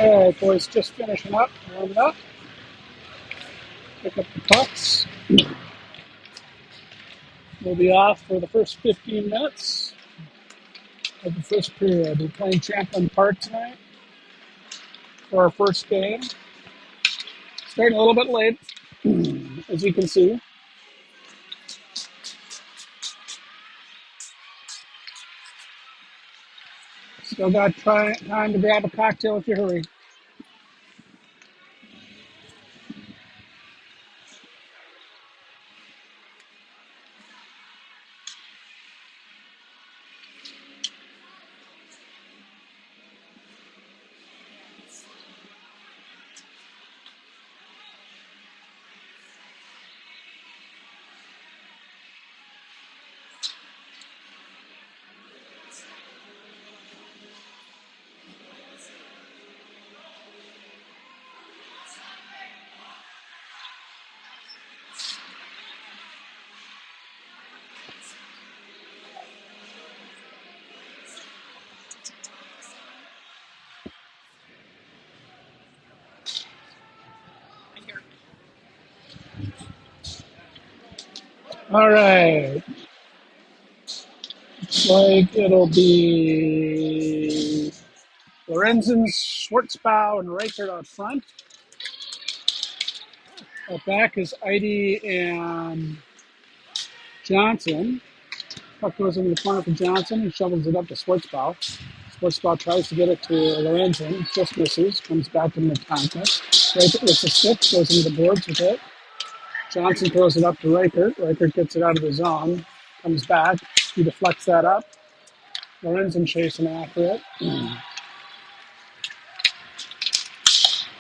All right, boys, just finishing up, warming up. Pick up the pucks. We'll be off for the first 15 minutes of the first period. We're playing Champlin Park tonight for our first game. Starting a little bit late, as you can see. Still got time to grab a cocktail if you hurry. All right. Looks like it'll be Lorenzen, Schwartzbau, and Reichert out front. Out back is Eide and Johnson. Puck goes into the corner for Johnson. He shovels it up to Schwartzbau. Schwartzbau tries to get it to Lorenzen. Just misses. Comes back in the contest. Reichert with the stick. Goes into the boards with it. Johnson throws it up to Reichert. Reichert gets it out of the zone. Comes back. He deflects that up. Lorenzen chasing after it.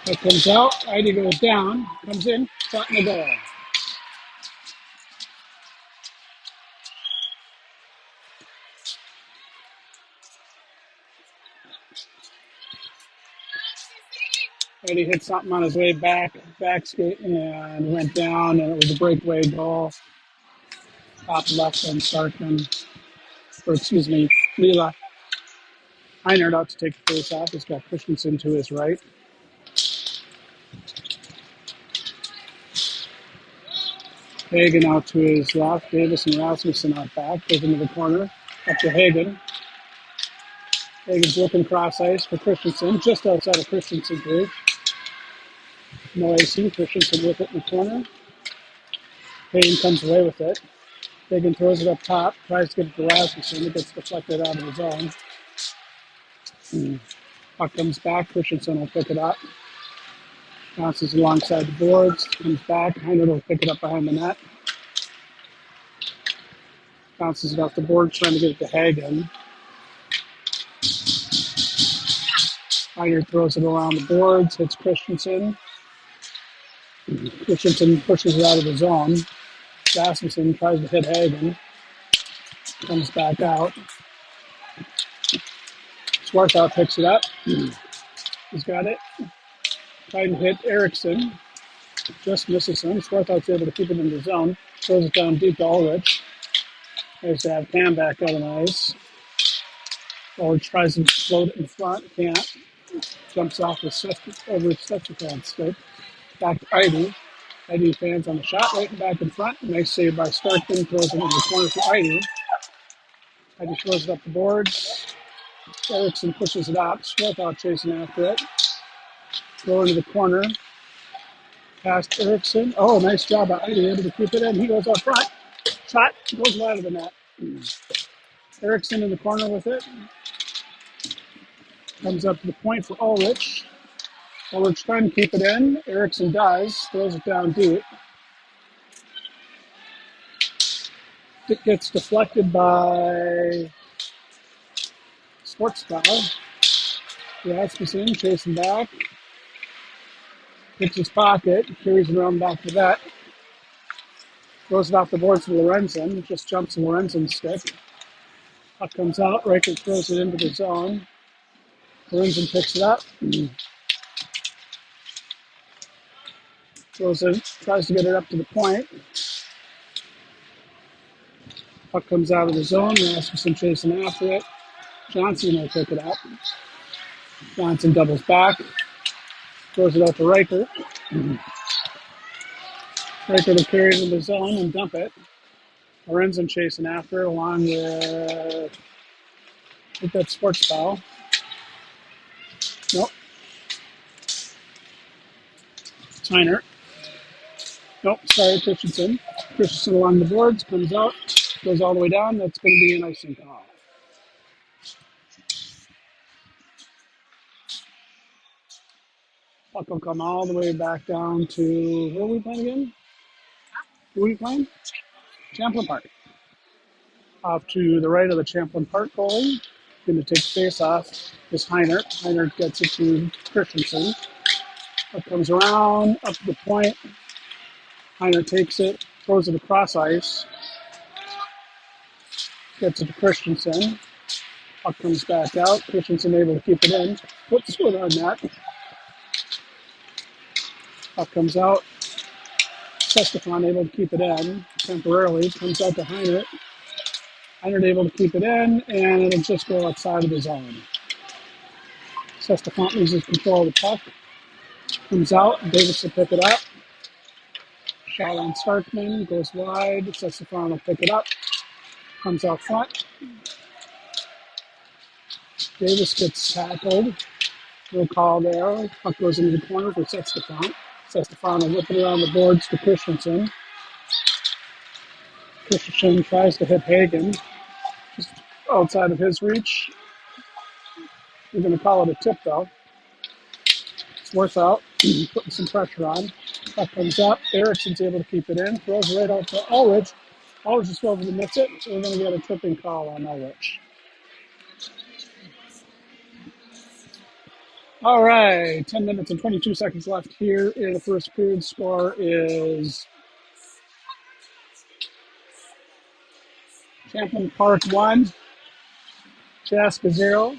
It comes out. Eide goes down. Comes in. Shot in the goal. Eide hit something on his way back skate, and went down, and it was a breakaway goal. Top left on Starkman, Leela. Einert out to take the face off. He's got Christensen to his right. Hagen out to his left. Davis and Rasmussen out back. Goes into the corner. Up to Hagen. Hagen's looking cross ice for Christensen, just outside of Christensen's reach. No icing. Christensen with it in the corner. Hagen comes away with it. Hagen throws it up top, tries to get it to Rasmussen. It gets deflected out of his zone. Puck comes back. Christensen will pick it up. Bounces alongside the boards. Comes back. Heinert will pick it up behind the net. Bounces it off the boards, trying to get it to Hagen. Heinert throws it around the boards, hits Christensen. Christensen pushes it out of the zone. Rasmussen tries to hit Hagen. Comes back out. Swarthout picks it up. He's got it. Trying to hit Eriksson. Just misses him. Swarthout's able to keep it in the zone. Throws it down deep to Ulrich. Tries to have Cam back out on the ice. Ulrich tries to float it in front. Can't. Jumps off over Steffan's stick. Back to Eide. Eide fans on the shot, right and back in front. Nice save by Starkman. Throws it in the corner for Eide. Eide throws it up the boards. Eriksson pushes it up. Swarthout chasing after it. Throw into the corner. Past Eriksson. Oh, nice job by Eide. Able to keep it in. He goes up front. Shot goes wide of the net. Eriksson in the corner with it. Comes up to the point for Ulrich. Ulrich trying to keep it in. Eriksson does. Throws it down deep. It gets deflected by Schwartzbau. Rasmussen chasing back. Hits his pocket. Carries it around back to that. Throws it off the boards to Lorenzen. Just jumps Lorenzen's stick. Puck comes out. Reichert throws it into the zone. Lorenzen picks it up. Throws it, tries to get it up to the point. Puck comes out of the zone. Rasmussen chasing after it. Johnson will pick it up. Johnson doubles back. Throws it out to Riker. Riker to carry it in the zone and dump it. Lorenzen chasing after along the, I think that's sports foul. Nope. Tyner. Nope, sorry, Christensen. Christensen along the boards, comes out, goes all the way down. That's going to be an icing call. Puck will come all the way back down to, where are we playing again? Who are we playing? Champlin Park. Off to the right of the Champlin Park goalie. Going to take face off is Heiner. Heiner gets it to Christensen. Puck comes around, up to the point. Heiner takes it, throws it across ice. Gets it to Christensen. Puck comes back out. Christensen able to keep it in. Puts foot on that. Puck comes out. Sestefan able to keep it in temporarily. Comes out to Heiner. Heiner able to keep it in, and it'll just go outside of the zone. Sestefan loses control of the puck. Comes out. Davis will pick it up. Shot on Starkman. Goes wide. Sestefan will pick it up. Comes out front. Davis gets tackled. No call there. Puck goes into the corner for Sestefan. Sestefan will whip it around the boards to Christensen. Christensen tries to hit Hagen. Just outside of his reach. We're going to call it a tip, though. It's worth out. Putting some pressure on. Puck comes up. Ericsson's able to keep it in. Throws right out to Ulrich. Ulrich is over to miss it. So we're going to get a tripping call on Ulrich. All right. 10 minutes and 22 seconds left here in the first period. Score is Champlin Park 1, Chaska 0.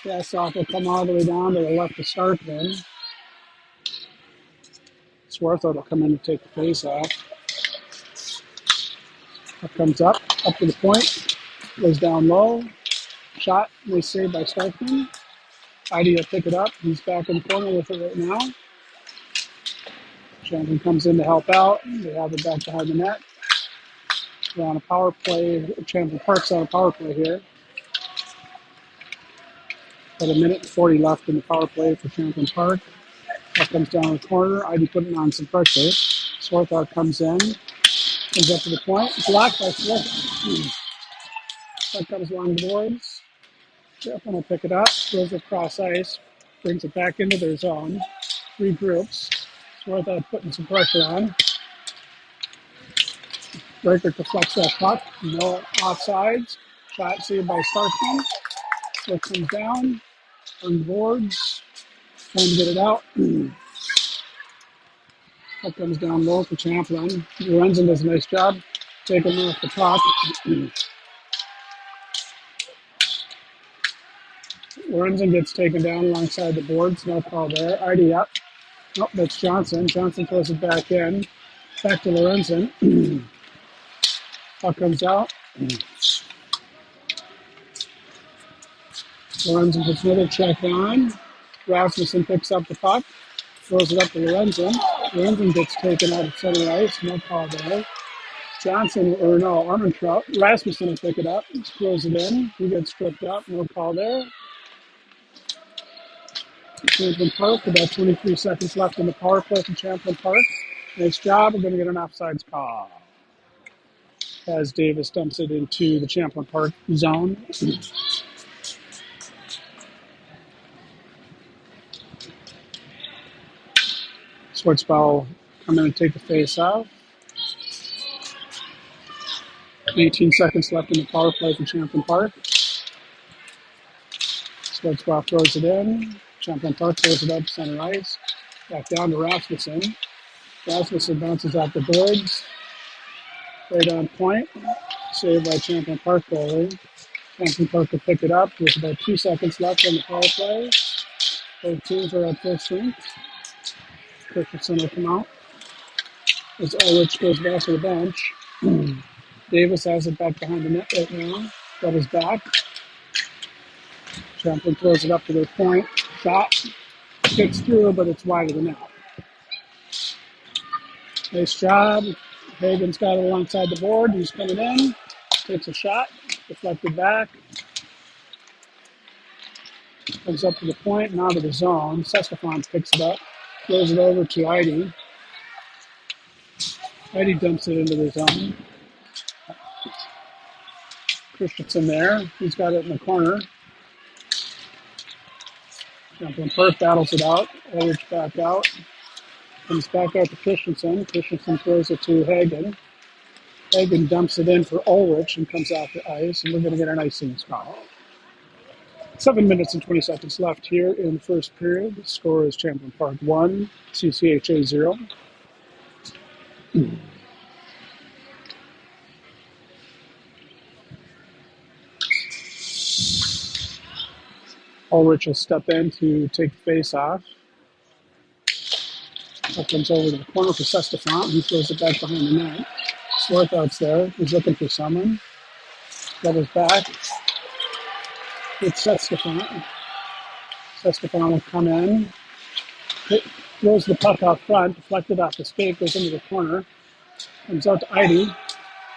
Chaska will come all the way down to the left to start then. Swartho will come in to take the face off. That comes up to the point, goes down low. Shot, nice save by Starkman. Heidi will pick it up. He's back in the corner with it right now. Champlin comes in to help out. They have it back behind the net. We're on a power play. Champlin Park's on a power play here. Got a minute and 40 left in the power play for Champlin Park. That comes down the corner. Heidi putting on some pressure. Swarthout comes in. Comes up to the point. Blocked by Swarthout. That comes along the boards. Champlin will pick it up. Throws it across ice. Brings it back into their zone. Regroups. Swarthout putting some pressure on. Breaker deflects that puck. No offsides. Shot saved by Starkman. It comes down on the boards. Trying to get it out. That comes down low for Champlin. Lorenzen does a nice job taking off the puck. Lorenzen gets taken down alongside the boards. No call there. Artie up. Nope, that's Johnson. Johnson throws it back in. Back to Lorenzen. Puck comes out. Lorenzen puts another check on. Rasmussen picks up the puck. Throws it up to Lorenzen. Lorenzen gets taken out of center ice. No call there. Armentrout. Rasmussen will pick it up. Throws it in. He gets stripped up. No call there. Champlin Park, about 23 seconds left in the power play from Champlin Park. Nice job. We're going to get an offsides call as Davis dumps it into the Champlin Park zone. Schwartzball come in and take the face off. 18 seconds left in the power play from Champlin Park. Schwartzball throws it in. Champlin Park throws it up center ice. Back down to Rasmussen. Rasmussen bounces off the boards. Right on point. Saved by Champlin Park goalie. Champlin Park will pick it up with about 2 seconds left on the power play. Both teams are at full strength. Christensen will come out. As Ulrich goes back to the bench. Davis has it back behind the net right now. Got his back. Champlin throws it up to their point. shot. Gets through, but it's wide of the net. Nice job. Hagen's got it alongside the board. He's coming in. Takes a shot. Deflected back. Comes up to the point and out of the zone. Sestefan picks it up. Throws it over to Heidi. Heidi dumps it into the zone. Christensen there. He's got it in the corner. Champlin Park battles it out. Ulrich back out. Comes back out to Christensen. Christensen throws it to Hagen. Hagen dumps it in for Ulrich and comes off the ice, and we're going to get an icing call. 7 minutes and 20 seconds left here in the first period. The score is Champlin Park 1, CCHA 0. Ulrich will step in to take the face off. That comes over to the corner for Sestefan. He throws it back behind the net. Swarthout's there. He's looking for someone. Doubles back. It's Sestefan. Sestefan will come in. Throws the puck out front. Deflected off the skate. Goes into the corner. Comes out to Heidi.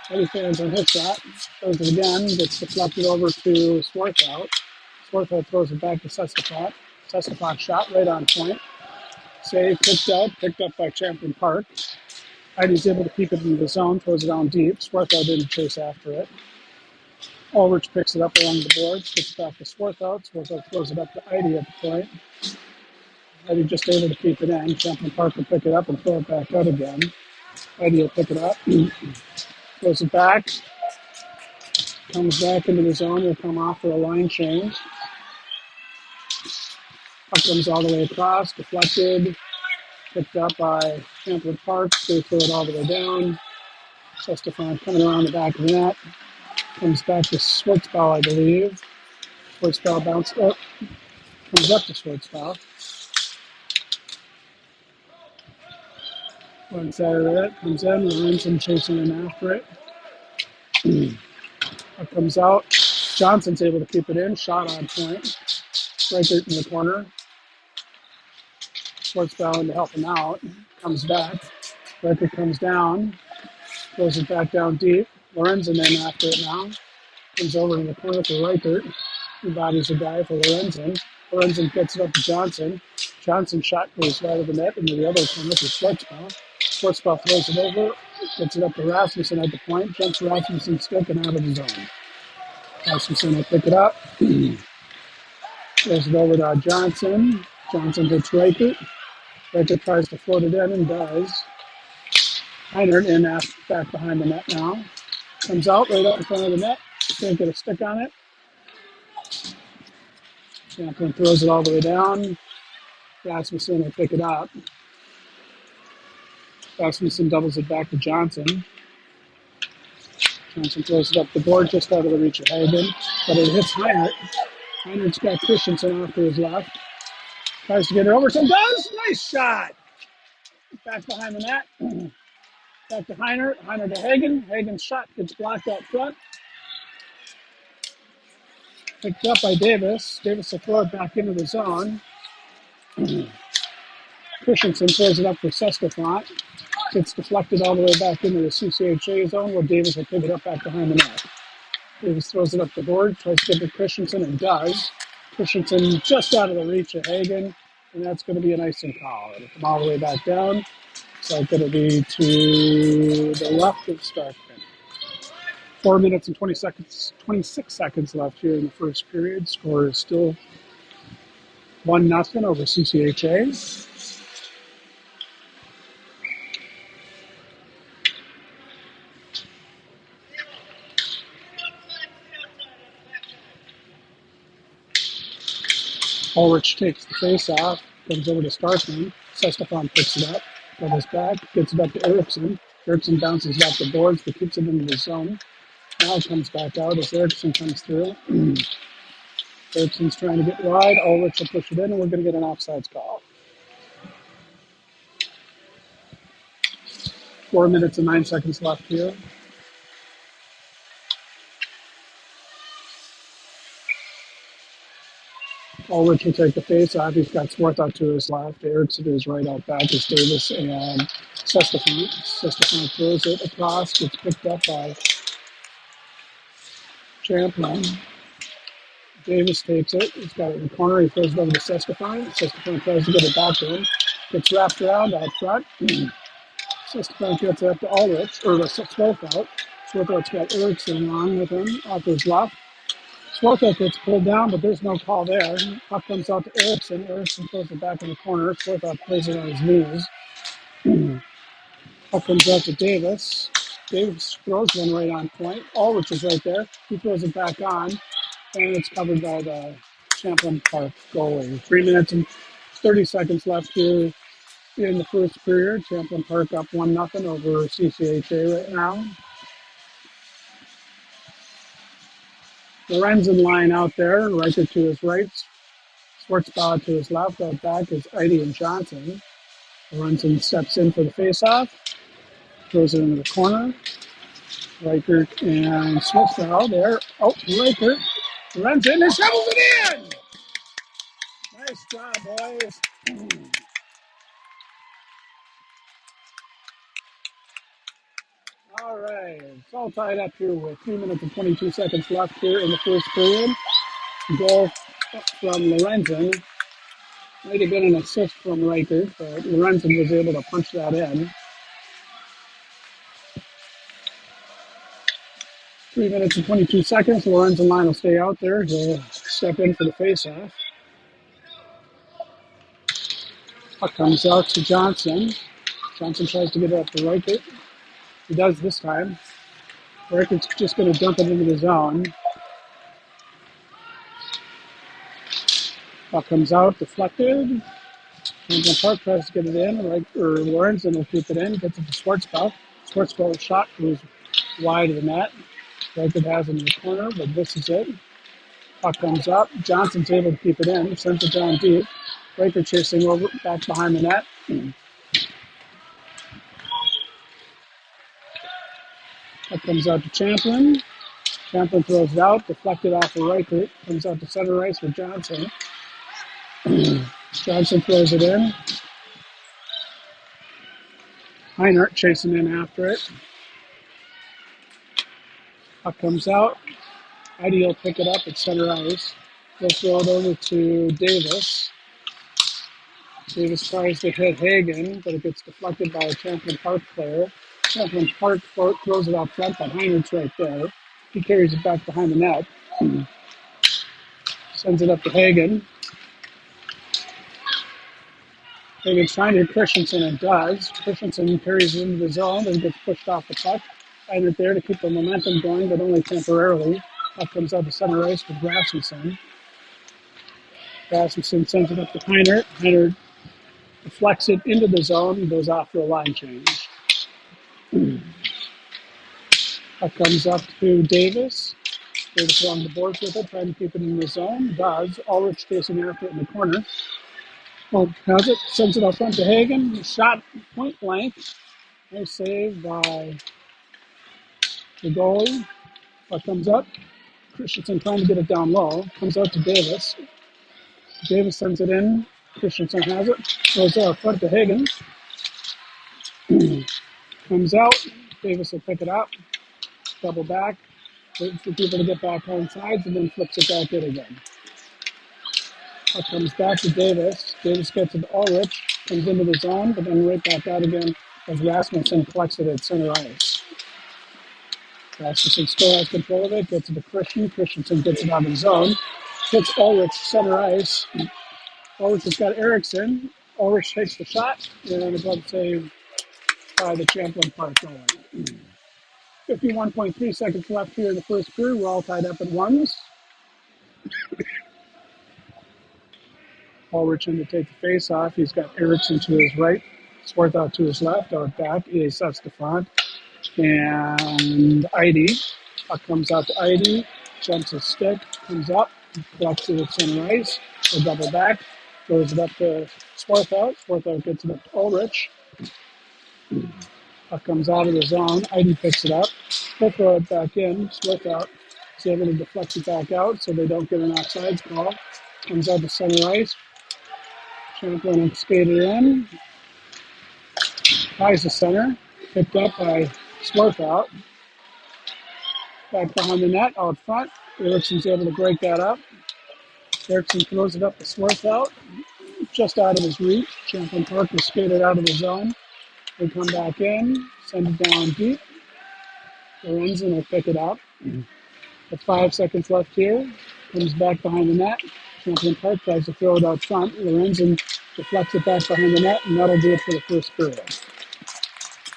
Heidi fans on his shot. Throws it again. Gets deflected over to Swarthout. Swarthout throws it back to Sestefan. Sestefan shot right on point. Save, picked up by Champlin Park. Heidi's able to keep it in the zone, throws it down deep. Swarthout didn't chase after it. Ulrich picks it up along the boards, gets it back to Swarthout. Swarthout throws it up to Heidi at the point. Heidi just able to keep it in. Champlin Park will pick it up and throw it back out again. Heidi will pick it up, throws it back, comes back into the zone, will come off for a line change. Puck comes all the way across, deflected, picked up by Champlin Park. They throw it all the way down. Sestefan coming around the back of the net. Comes back to Schwartzbau, I believe. Schwartzbau bounces up. Comes up to Schwartzbau. One side of it. Comes in. Lorenzen chasing in after it. It comes out. Johnson's able to keep it in. Shot on point. Right there in the corner. Schwartzbau in to help him out. Comes back. Record comes down. Throws it back down deep. Lorenzen in after it now. Comes over in the corner for Reichert. He bodies a guy for Lorenzen. Lorenzen gets it up to Johnson. Johnson shot goes right of the net into the other corner for Schwartzbau. Schwartzbau throws it over. Gets it up to Rasmussen at the point. Jumps Rasmussen's stick and out of the zone. Rasmussen will pick it up. Throws it over to Johnson. Johnson hits Reichert. Reichert tries to float it in and does. Heinert in back behind the net now. Comes out right out in front of the net. Can't get a stick on it. Champlin throws it all the way down. Rasmussen will pick it up. Rasmussen doubles it back to Johnson. Johnson throws it up the board just out of the reach of Hagen. But it hits Heinert. Heinert's got Christensen off to his left. Tries to get it over. So does. Nice shot. Back behind the net. Back to Heinert. Heinert to Hagen. Hagen's shot gets blocked out front. Picked up by Davis. Davis will throw it back into the zone. Christensen throws it up for Sestefan. Gets deflected all the way back into the CCHA zone where Davis will pick it up back behind the net. Davis throws it up the board. Tries to get to Christensen and does. Christensen just out of the reach of Hagen. And that's going to be an icing call. It'll come all the way back down. So it's going to be to the left of Starkman. 4 minutes and 26 seconds left here in the first period. Score is still 1-0 over CCHA. Ulrich takes the face off, comes over to Starkman. Sestefan picks it up, doubles back, gets it up to Eriksson. Eriksson bounces off the boards, but keeps it into the zone. Now it comes back out as Eriksson comes through. Eriksson's trying to get wide. Ulrich will push it in, and we're going to get an offsides call. 4 minutes and 9 seconds left here. Ulrich will take the face off. He's got Swarth out to his left. Erickson to his right. Out back is Davis and Sestefan. Sestefan throws it across. Gets picked up by Champlin. Davis takes it. He's got it in the corner. He throws it over to Sestefan. Sestefan tries to get it back to him. Gets wrapped around out front. Sestefan gets it up to Ulrich, or the Swarth out. Swarth out's got Erickson on with him off his left. Swarthout gets pulled down, but there's no call there. Puck comes out to Erickson. Erickson throws it back in the corner. Swarthout plays it on his knees. Puck comes out to Davis. Davis throws one right on point. Ulrich is right there. He throws it back on, and it's covered by the Champlin Park goalie. 3 minutes and 30 seconds left here in the first period. Champlin Park up 1-0 over CCHA right now. Lorenzen line out there. Riker to his right. Schwartzbauer to his left. Out back is Eide and Johnson. Lorenzen steps in for the face-off. Throws it into the corner. Riker and Schwartzbauer there. Oh, Riker. Lorenzen and shovels it in! Nice job, boys. All right. It's all tied up here with 3 minutes and 22 seconds left here in the first period. Goal from Lorenzen. Might have been an assist from Riker, but Lorenzen was able to punch that in. 3 minutes and 22 seconds. Lorenzen line will stay out there. He'll step in for the face-off. Puck comes out to Johnson. Johnson tries to get it up to Riker. He does this time. Riker's just going to dump it into the zone. Puck comes out, deflected. Champlin Park tries to get it in. Lorenzen will keep it in. Gets it to Schwartzbauer. Schwartzbauer's shot goes wide of the net. Riker has it in the corner, but this is it. Puck comes up. Johnson's able to keep it in. Sends it down deep. Riker chasing over back behind the net. Puck comes out to Champlin. Champlin throws it out, deflected off of Riker. Comes out to center ice for Johnson. Johnson throws it in. Heinert chasing in after it. Puck comes out. Eide will pick it up at center ice. He'll throw it over to Davis. Davis tries to hit Hagen, but it gets deflected by a Champlin Park player. Champlin Park throws it out front, but Heinert's right there. He carries it back behind the net. Sends it up to Hagen. Hagen's trying to hit Christensen and does. Christensen carries it into the zone and gets pushed off the puck. Heinert there to keep the momentum going, but only temporarily. Puck comes out to center ice with Rasmussen. Rasmussen sends it up to Heinert. Heinert deflects it into the zone and goes off for a line change. Puck comes up to Davis. Davis along the boards with it, trying to keep it in the zone. Does. Ulrich chasing after it in the corner. Well, has it, sends it up front to Hagen. Shot point blank. Nice save by the goalie. Puck comes up. Christensen trying to get it down low. Comes out to Davis. Davis sends it in. Christensen has it. Goes up front to Hagen. Comes out. Davis will pick it up. Double back. Wait for people to get back on sides and then flips it back in again. Puck comes back to Davis. Davis gets it to Ulrich. Comes into the zone, but then right back out again as Rasmussen collects it at center ice. Rasmussen still has control of it. Gets it to Christian. Christensen gets it out of the zone. Hits Ulrich center ice. Ulrich has got Erickson. Ulrich takes the shot. And a glove save by the Champlin Park goalie. 51.3 seconds left here in the first period. We're all tied up at ones. Ulrich in to take the face off. He's got Erickson to his right. Swarthout to his left. Out back is Sestefan. And Eide. Puck comes out to Eide. Jumps his stick. Comes up. Collects it at center ice. A double back. Throws it up to Swarthout. Swarthout gets it up to Ulrich. Puck comes out of the zone. Eide picks it up. He'll throw it back in. Swarthout is able to deflect it back out so they don't get an offsides call. Comes out to center ice. Champlin and skated in. Ties the center. Picked up by Swarthout. Back behind the net, out front. Ericsson's able to break that up. Ericsson throws it up to Swarthout. Just out of his reach. Champlin Park was skated out of the zone. They come back in. Send it down deep. Lorenzen will pick it up. With 5 seconds left here, comes back behind the net. Champlin Park tries to throw it out front. Lorenzen deflects it back behind the net, and that'll do it for the first period.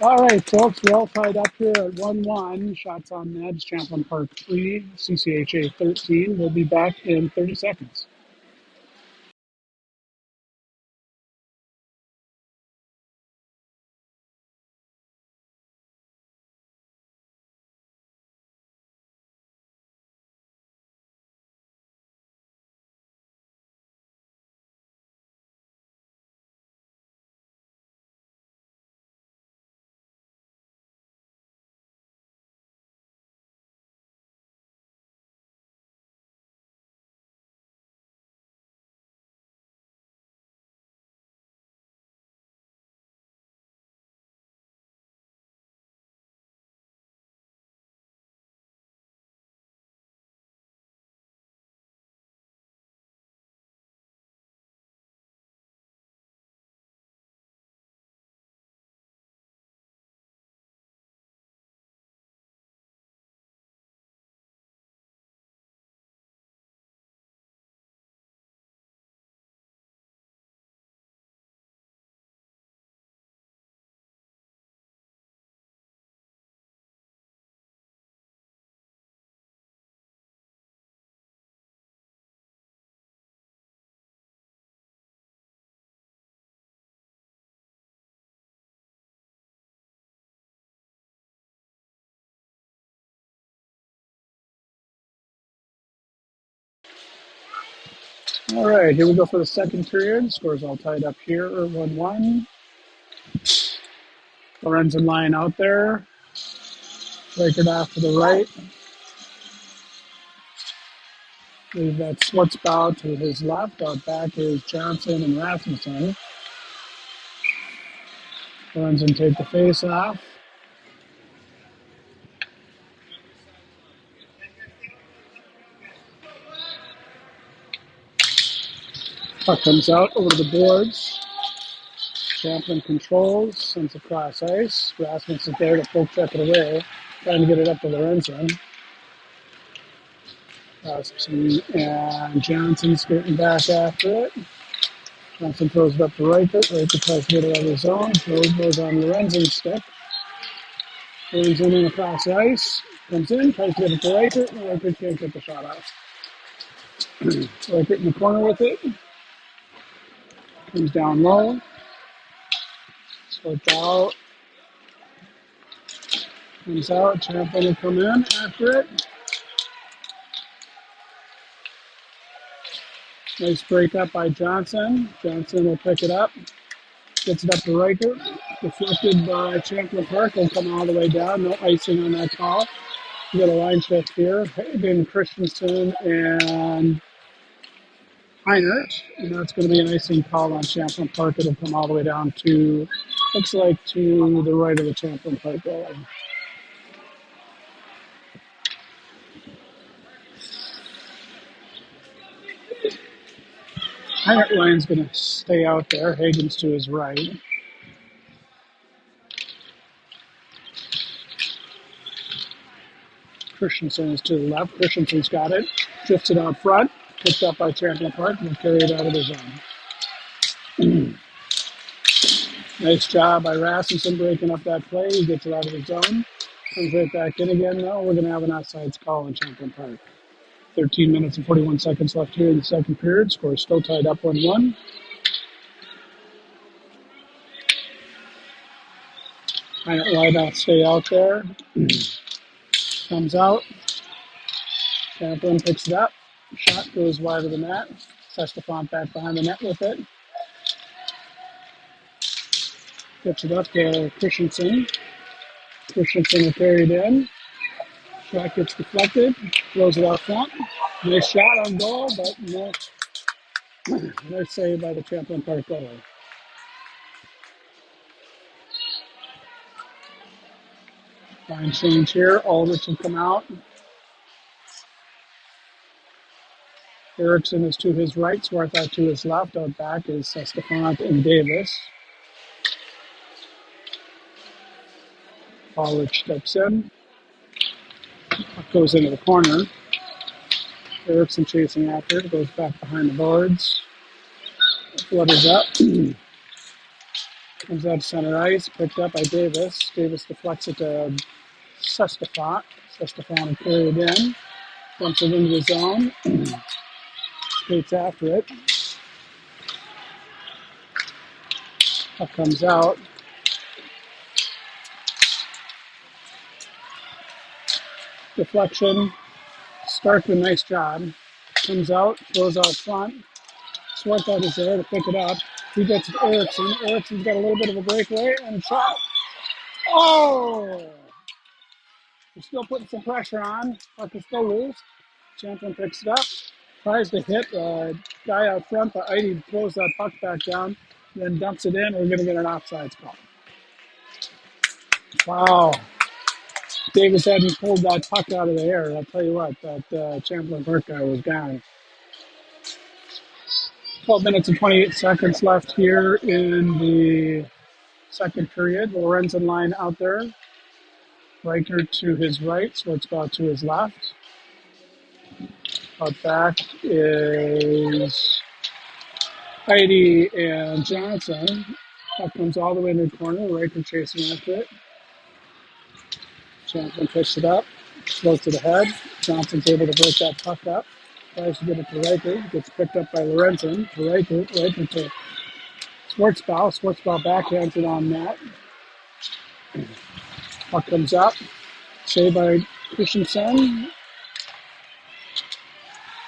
All right, folks, we're all tied up here at 1-1. Shots on net. Champlin Park 3, CCHA 13. We'll be back in 30 seconds. All right, here we go for the second period. Scores all tied up here, 1-1. Lorenzen lying out there. Break it off to the right. Leave that Schwartzbow to his left. Out back is Johnson and Rasmussen. Lorenzen take the face off. Puck comes out over to the boards. Champlin controls, sends across ice. Rasmussen's there to poke check it away, trying to get it up to Lorenzen. Rasmussen and Johnson skirting back after it. Johnson throws it up to Riker. Riker tries to get it out of his zone. Goes on Lorenzen's stick. Lorenzen in across the ice. Comes in, tries to get it to Riker. And Riker can't get the shot off. Riker in the corner with it. Comes down low. Slipped out. Comes out. Champlin will come in after it. Nice break up by Johnson. Johnson will pick it up. Gets it up to Riker. Deflected by Champlin Park. Will come all the way down. No icing on that call. We got a line shift here. Hayden, Christensen, and Heinrich. And that's going to be an icing call on Champlin Park. It'll come all the way down to, looks like to the right of the Champlin Park goalie. Heinrich line's going to stay out there. Hagen's to his right. Christensen is to the left. Christensen's got it. Drifts it out front. Picked up by Champlin Park and carry it out of the zone. Nice job by Rasmussen breaking up that play. He gets it out of the zone. Comes right back in again now. We're going to have an offsides call in Champlin Park. 13 minutes and 41 seconds left here in the second period. Score still tied up 1-1. Wide out, stay out there. Comes out. Champlin picks it up. Shot goes wide of the net. Sestafont back behind the net with it. Gets it up to Christensen. Christensen will carry it in. Shot gets deflected. Throws it out front. Nice shot on goal, but no Nice save by the Champlin Park goalie. Line change here. Aldrich will come out. Erickson is to his right, Swarthout to his left. Out back is Stefan and Davis. Aldrich steps in. Goes into the corner. Erickson chasing after. Goes back behind the boards. Flutters up. Comes out to center ice. Picked up by Davis. Davis deflects it to Sestafant. Sestafant will carry it in. Dumps it into the zone. Skates after it. Puck comes out. Deflection. Stark with a nice job. Comes out, throws out front. Swarthout is there to pick it up. He gets it to Erickson. Erickson's got a little bit of a breakaway and a shot. Oh! We're still putting some pressure on. Puck is still loose. Champlin picks it up. Tries to hit a guy out front, but Eide throws that puck back down, then dumps it in. We're going to get an offsides call. Wow. Davis hadn't pulled that puck out of the air. I'll tell you what, that Champlin Park guy was gone. 12 minutes and 28 seconds left here in the second period. Lorenzen line out there. Riker to his right, Schwartzbach to his left. Out back is Heidi and Johnson. Puck comes all the way in the corner. Riker chasing after it. Champlin picks it up, floats it ahead. Johnson's able to break that puck up. Tries to get it to Riker. Gets picked up by Lorenzen. To Riker. Riker to Schwartzbach. Schwartzbach backhands it on net. Puck comes up. Saved by Christensen.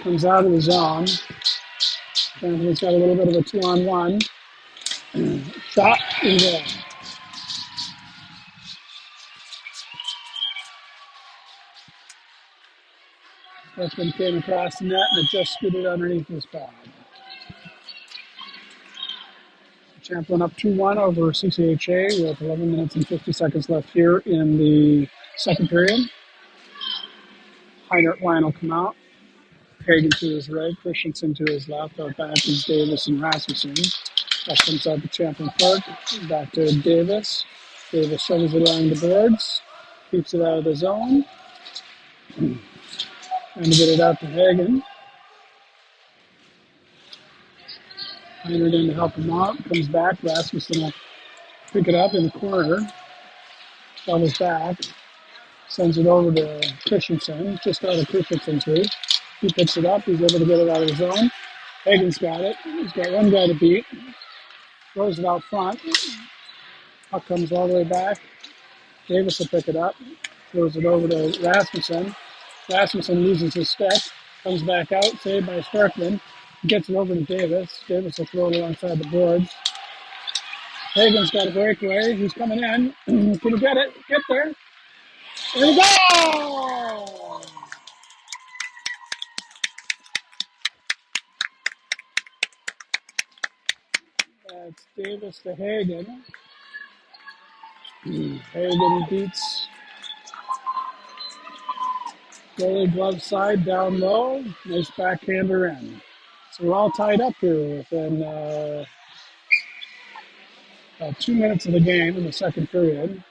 Comes out of the zone. Champlin's got a little bit of a 2-on-1. Shot in goal. Freshman came across the net and it just scooted underneath his pad. Champlin up 2-1 over CCHA with 11 minutes and 50 seconds left here in the second period. Heinert line will come out. Hagen to his right, Christensen to his left. Out back is Davis and Rasmussen. That comes out to Champlin Park. Back to Davis. Davis shovels it along the boards. Keeps it out of the zone. Trying to get it out to Hagen. Heinert in to help him out. Comes back. Rasmussen will pick it up in the corner. Shovels back. Sends it over to Christensen. Just out of Christensen's reach. He picks it up. He's able to get it out of the zone. Hagen's got it. He's got one guy to beat. Throws it out front. Puck comes all the way back. Davis will pick it up. Throws it over to Rasmussen. Rasmussen loses his stick. Comes back out. Saved by Starkman. Gets it over to Davis. Davis will throw it alongside the boards. Hagen's got a breakaway. He's coming in. Can he get it? Get there. There we go! That's Davis to Hagen. Hagen beats goalie glove side down low. Nice backhander in. So we're all tied up here within about 2 minutes of the game in the second period.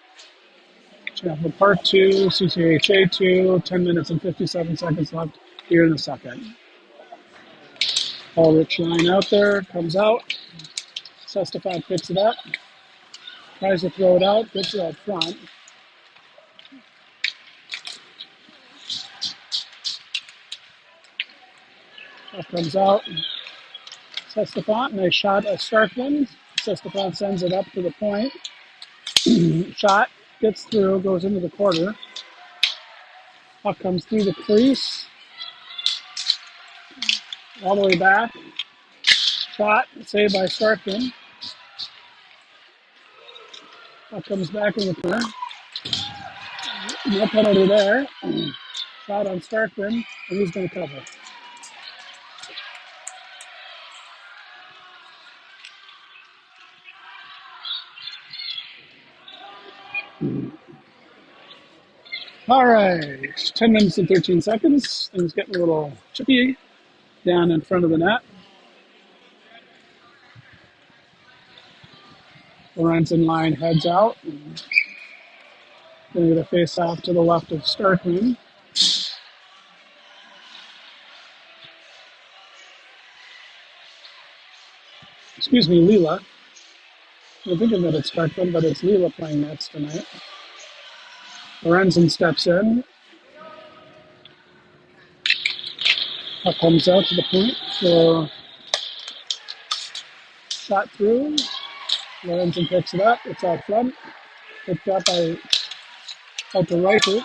Champlin Park 2, CCHA 2, 10 minutes and 57 seconds left here in the second. Aldrich line out there, comes out. Sestafant picks it up. Tries to throw it out, gets it out front. That comes out. Sestafant, nice shot at Starkman. Sestafant sends it up to the point. Shot, gets through, goes into the corner. Puck comes through the crease. All the way back. Shot, saved by Starkman. Puck comes back in the corner. No penalty there. Shot on Starkman, and he's going to cover. All right, 10 minutes and 13 seconds. Things getting a little chippy down in front of the net. Lorenzen line heads out. Going to get a face off to the left of Starkman. Excuse me, Leela. I'm thinking that it's Starkman, but it's Leela playing nets tonight. Lorenzen steps in. Puck comes out to the point for shot through. Lorenzen picks it up. It's out front. Picked up by out to Reichert.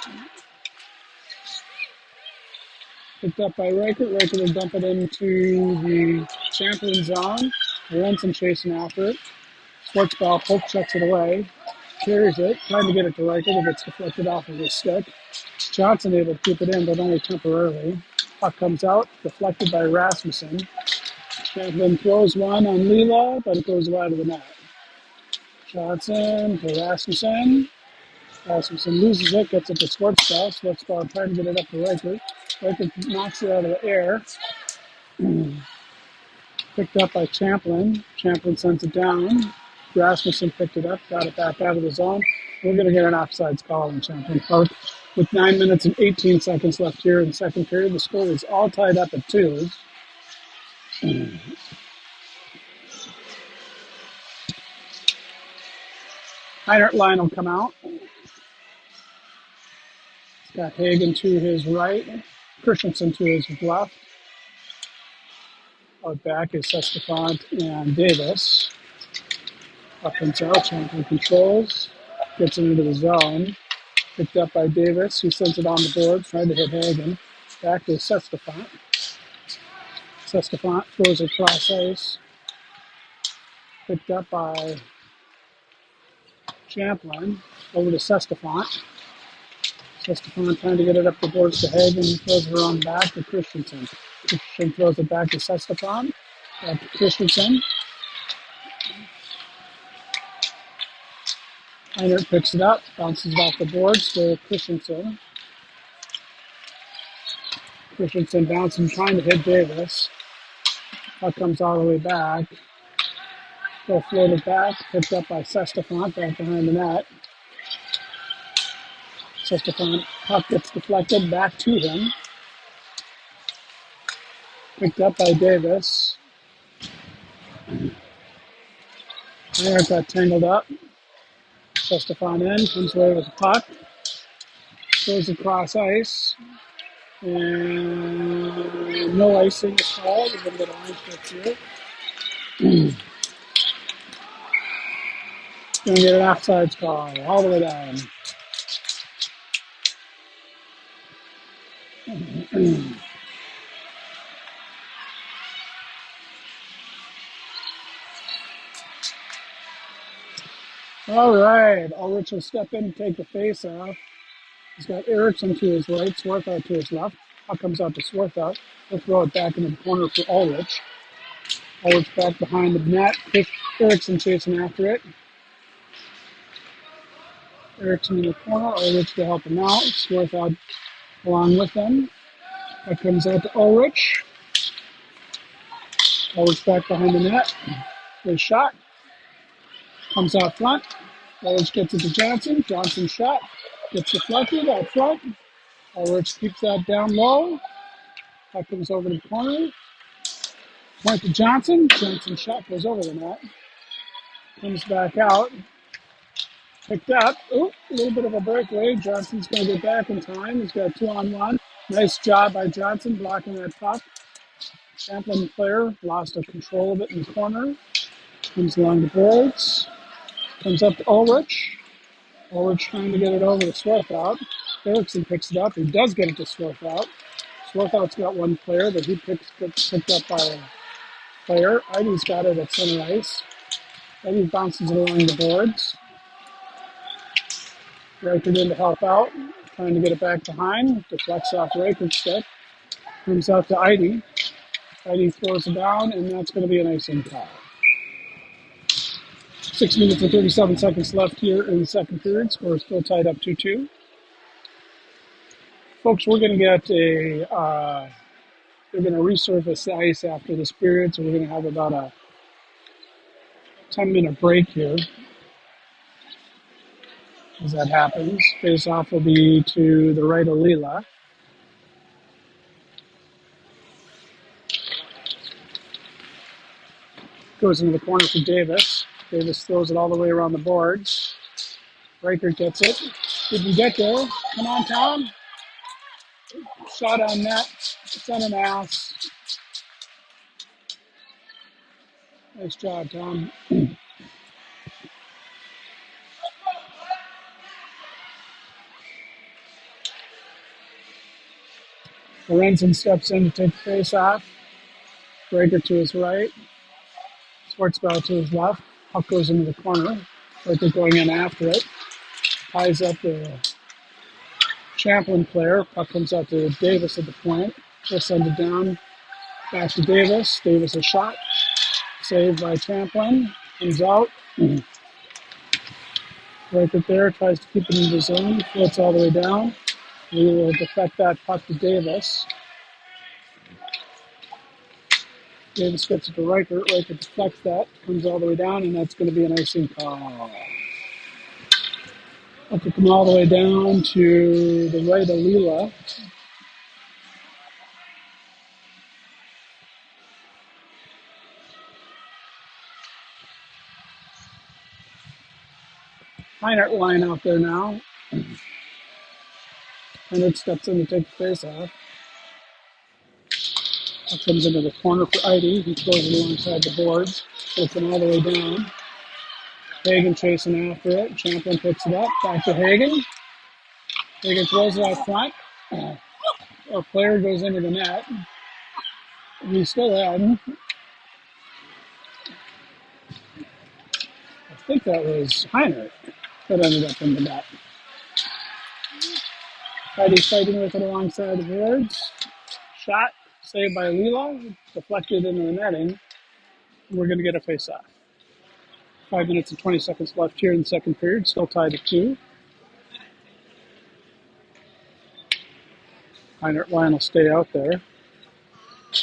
Picked up by Reichert. Reichert will dump it into the Champlin zone. Lorenzen chasing after it. Sports ball, poke checks it away. Carries it, trying to get it to Reichert. It gets deflected off of his stick. Johnson able to keep it in, but only temporarily. Puck comes out, deflected by Rasmussen. Champlin throws one on Leela, but it goes wide of the net. Johnson to Rasmussen. Rasmussen loses it, gets it to Schwartzball. Schwartzball trying to get it up to Reichert. Reichert knocks it out of the air. Picked up by Champlin. Champlin sends it down. Rasmussen picked it up, got it back out of the zone. We're going to get an offsides call in Champlin Park. With 9 minutes and 18 seconds left here in the second period, the score is all tied up at 2. Heinert line will come out. It's got Hagen to his right, Christensen to his left. Out back is Sestefant and Davis. Up and out, Champlin controls, gets it into the zone. Picked up by Davis, who sends it on the board, trying to hit Hagen. Back to Sestefant. Sestefant throws it cross ice. Picked up by Champlin. Over to Sestefant. Sestefant trying to get it up the boards to Hagen. He throws it around back to Christensen. Christensen throws it back to Sestefant. Back to Christensen. Heinert picks it up, bounces it off the boards to Christensen. Christensen bouncing, trying to hit Davis. Puck comes all the way back. Go floated back, picked up by Sestefant back behind the net. Sestefant, puck gets deflected back to him. Picked up by Davis. Heinert got tangled up. Sestefant in, comes away with the puck. Goes across ice. And no icing is called. We're going to get a line shift here. Going to get an offsides call all the way down. All right. Ulrich will step in and take the face off. He's got Eriksson to his right, Swarthout to his left. Puck comes out to Swarthout. He'll throw it back into the corner for Ulrich. Ulrich back behind the net. Eriksson chasing after it. Eriksson in the corner. Ulrich to help him out. Swarthout along with him. Puck comes out to Ulrich. Ulrich back behind the net. Good shot. Comes out front. Ulrich gets it to Johnson. Johnson shot. Gets deflected out front. Ulrich keeps that down low. Puck comes over to the corner. Point to Johnson. Johnson shot goes over the net. Comes back out. Picked up. Ooh, a little bit of a breakaway. Johnson's going to get back in time. He's got a 2-on-1. Nice job by Johnson blocking that puck. Champlin player lost a control of it in the corner. Comes along the boards. Comes up to Ulrich. Ulrich trying to get it over to Swarthout. Eriksson picks it up. He does get it to Swarthout. Swarthout's got one player, but he gets picked up by a player. Ivy's got it at center ice. Ivy bounces it along the boards. Reichert in to help out. Trying to get it back behind. Deflects off Reichert's stick. Comes out to Ivy. Ivy throws it down, and that's going to be an icing call. 6 minutes and 37 seconds left here in the second period. Score still tied up 2-2. Folks, we're going to get they're going to resurface the ice after this period, so we're going to have about a 10-minute break here as that happens. Face-off will be to the right of Leela. Goes into the corner for Davis. Davis throws it all the way around the boards. Riker gets it. Didn't get there. Come on, Tom. Shot on net. Center mass. Nice job, Tom. Lorenzen steps in to take the face off. Breaker to his right. Schwartzbauer to his left. Puck goes into the corner. Breaker going in after it. Ties up the Champlin player. Puck comes out to Davis at the point. He'll send it down. Back to Davis. Davis a shot. Saved by Champlin. Comes out. Breaker there. Tries to keep it in the zone. Floats all the way down. We will deflect that puck to Davis. Davis gets it to Riker. Riker deflects that, comes all the way down, and that's going to be an icing call. Puck will come all the way down to the right of Leela. Heinert line out there now. Heinert steps in to take the face off. Puck comes into the corner for Eide. He throws it alongside the boards. Puts it all the way down. Hagen chasing after it. Champlin picks it up. Back to Hagen. Hagen throws it out front. A player goes into the net. He's still in. I think that was Heinert that ended up in the net. Heidi's fighting with it alongside the boards. Shot. Saved by Leela. Deflected into the netting. We're going to get a face-off. 5 minutes and 20 seconds left here in the second period. Still tied at 2. Heinert line will stay out there.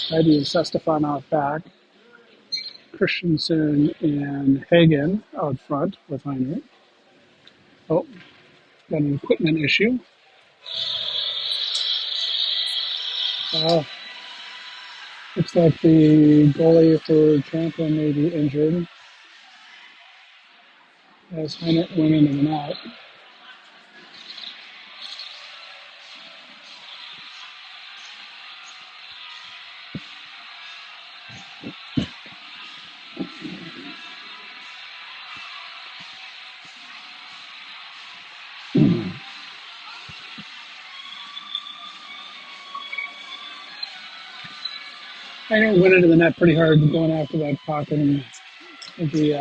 Heidi and Sestefan out back. Christensen and Hagen out front with Heinert. Oh, got an equipment issue. Looks like the goalie for Champlin may be injured as Heinert went into the net. Heinert went into the net pretty hard going after that puck, and I think he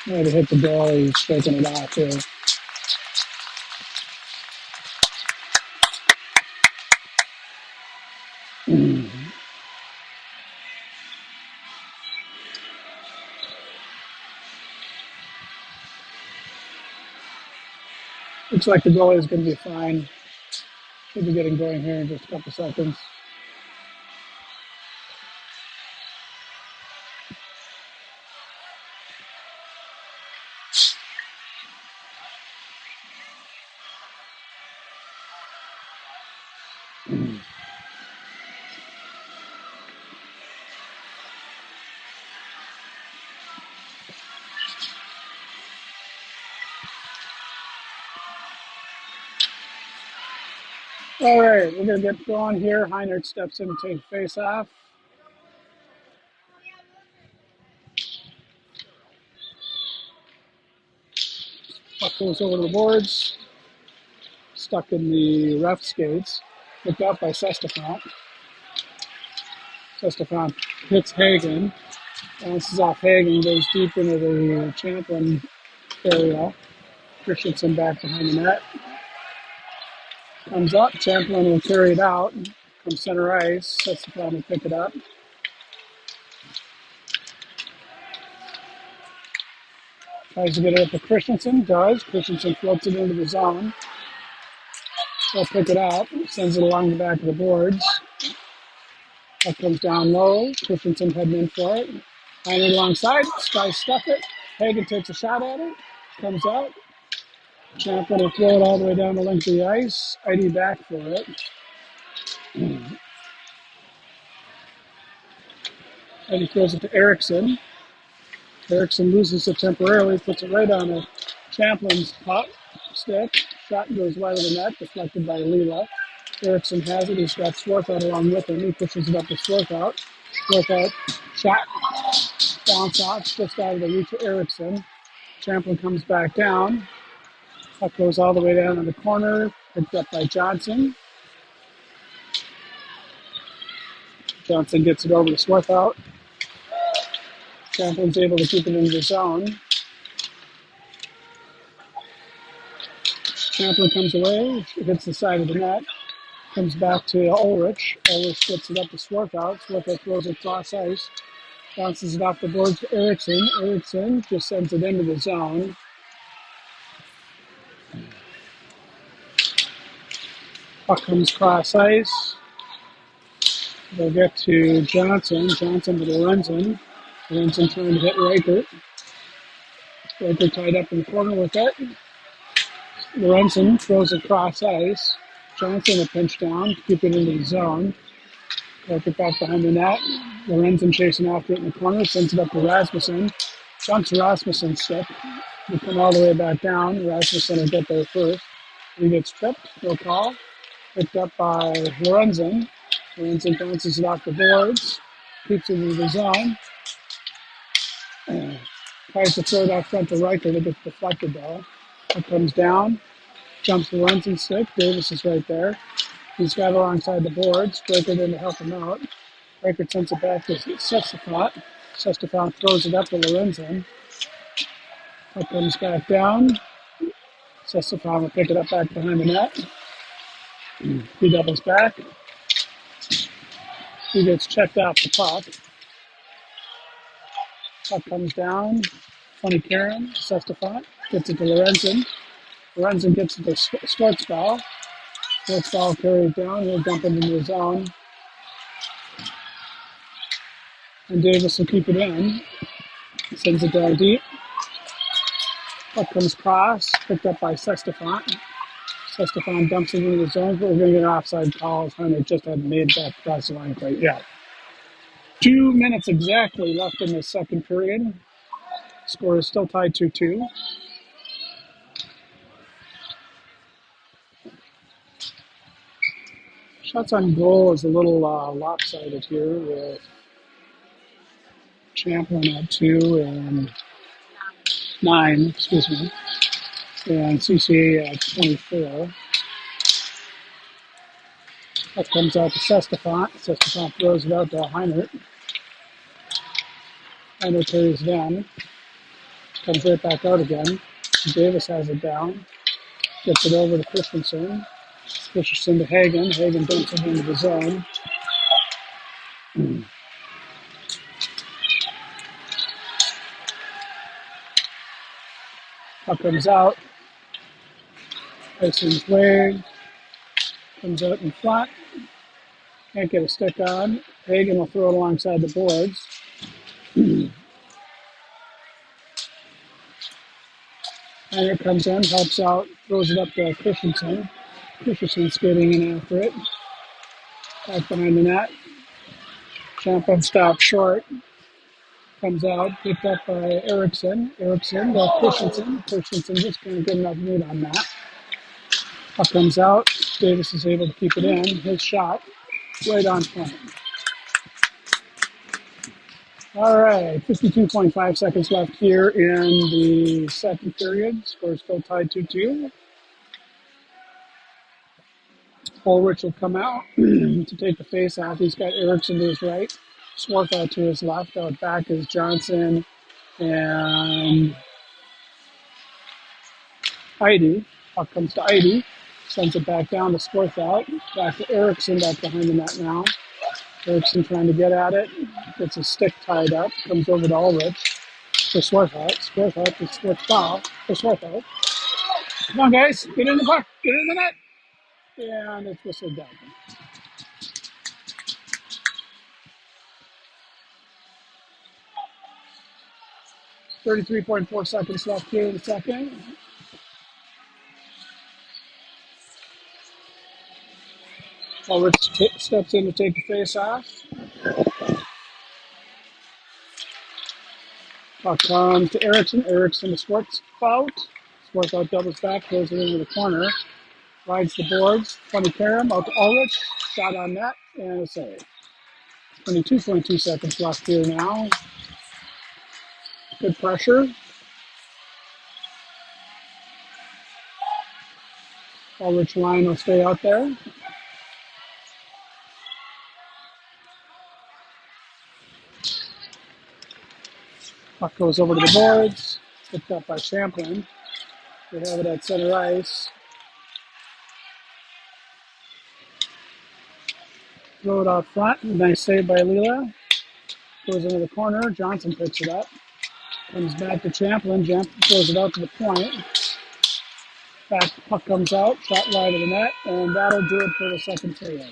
might have hit the goalie, striking it off there. Looks like the goalie is going to be fine. Should be getting going here in just a couple seconds. All right, we're going to get going here. Heinert steps in to take face off. Puck goes over to the boards. Stuck in the ref skates. Picked up by Sestefan. Sestefan hits Hagen. Bounces off Hagen, goes deep into the Champlin area. Christensen back behind the net. Comes up, Champlin will carry it out. From center ice, Sestefan will pick it up. Tries to get it up to Christensen, does. Christensen floats it into the zone. They'll pick it up, sends it along the back of the boards. That comes down low. Christensen heading in for it. Heinrich alongside. Guys stuff it. Hagen takes a shot at it. Comes out. Champlin will throw it all the way down the length of the ice. ID back for it. ID throws it to Erickson. Erickson loses it temporarily, puts it right on a Champlin's pop stick. Shot goes wide of the net, deflected by Leela. Erickson has it. He's got Swarthout along with him. He pushes it up to Swarthout. Swarthout shot, bounce off, just out of the reach of Erickson. Champlin comes back down. Puck goes all the way down in the corner, picked up by Johnson. Johnson gets it over to Swarthout. Champlin's able to keep it in the zone. Champlin comes away, hits the side of the net, comes back to Ulrich. Ulrich gets it up to Swarthout. Swarthout throws it cross ice, bounces it off the boards to Erickson. Erickson just sends it into the zone. Puck comes cross ice. They'll get to Johnson. Johnson to Lorenzen. Lorenzen trying to hit Reichert. Reichert tied up in the corner with it. Lorenzen throws it cross ice. Johnson a pinch down to keep it into the zone. Reichert back behind the net. Lorenzen chasing after it in the corner. Sends it up to Rasmussen. Jumps Rasmussen's stick. They come all the way back down. Rasmussen will get there first. He gets tripped. No call. Picked up by Lorenzen. Lorenzen bounces it off the boards. Keeps it in the zone. Tries to throw it out front to Reichert. It gets deflected though. It comes down. Jumps Lorenzen's stick. Davis is right there. He's got it alongside the boards. Reichert in to help him out. Reichert sends it back to Sestefan. Sestefan throws it up to Lorenzen. It comes back down. Sestefan will pick it up back behind the net. He doubles back. He gets checked off the puck. Puck comes down. Funny Karen. Sestefan gets it to Lorenzen. Lorenzen gets it to Schwartzball. Schwartzball carries down. He'll dump it into the zone. And Davis will keep it in. Sends it down deep. Puck comes cross. Picked up by Sestefan. Sestefan dumps it into the zone, but we're going to get an offside call as Hunter just hadn't made that across the line quite yet. 2 minutes exactly left in the second period. Score is still tied 2-2. Shots on goal is a little lopsided here with Champlin at 2 and 9, and CCA at 24. That comes out to Sestefan. Sestefan throws it out to Heinrich. Heinrich carries down. Comes right back out again. Davis has it down. Gets it over to Christensen. Christensen to Hagen. Hagen dumps it into the zone. Puck comes out. Tyson's way. Comes out in front. Can't get a stick on. Hagen will throw it alongside the boards. Heinrich comes in, helps out, throws it up to Christensen. Christensen skating in after it. Back behind the net. Champlin stops short. Comes out, picked up by Erickson. Erickson to Christensen. Christensen just kind of good enough meat on that. Puck comes out. Davis is able to keep it in. His shot right on point. All right, 52.5 seconds left here in the second period. Score still tied 2-2. Ulrich will come out to take the face off. He's got Erickson to his right, Swarthout to his left. Out back is Johnson and Heidi. Puck comes to Heidi. Sends it back down to Swarthout. Back to Erickson, back behind the net now. Erickson trying to get at it. Gets his stick tied up. Comes over to Ulrich. for Swarthout. Swarthout to Swartz foul for Swarthout. Come on, guys, get in the puck, get in the net, and it's whistled down. 33.4 seconds left here in the second. Ulrich steps in to take the face off. Puck comes to Erickson. Erickson to Swartz out. Swartz out doubles back, goes it into the corner. Rides the boards. Funny carom out to Ulrich. Shot on net and a save. 22.2 seconds left here now. Good pressure. Ulrich line will stay out there. Puck goes over to the boards. Picked up by Champlin. They have it at center ice. Throw it out front. Nice save by Leela. Goes into the corner. Johnson picks it up. Comes back to Champlin. Champlin throws it out to the point. Back puck comes out. Shot wide of the net. And that'll do it for the second period.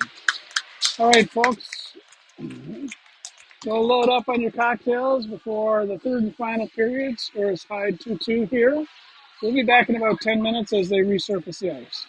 All right, folks. Go load up on your cocktails before the third and final period. Score is tied 2-2 here. We'll be back in about 10 minutes as they resurface the ice.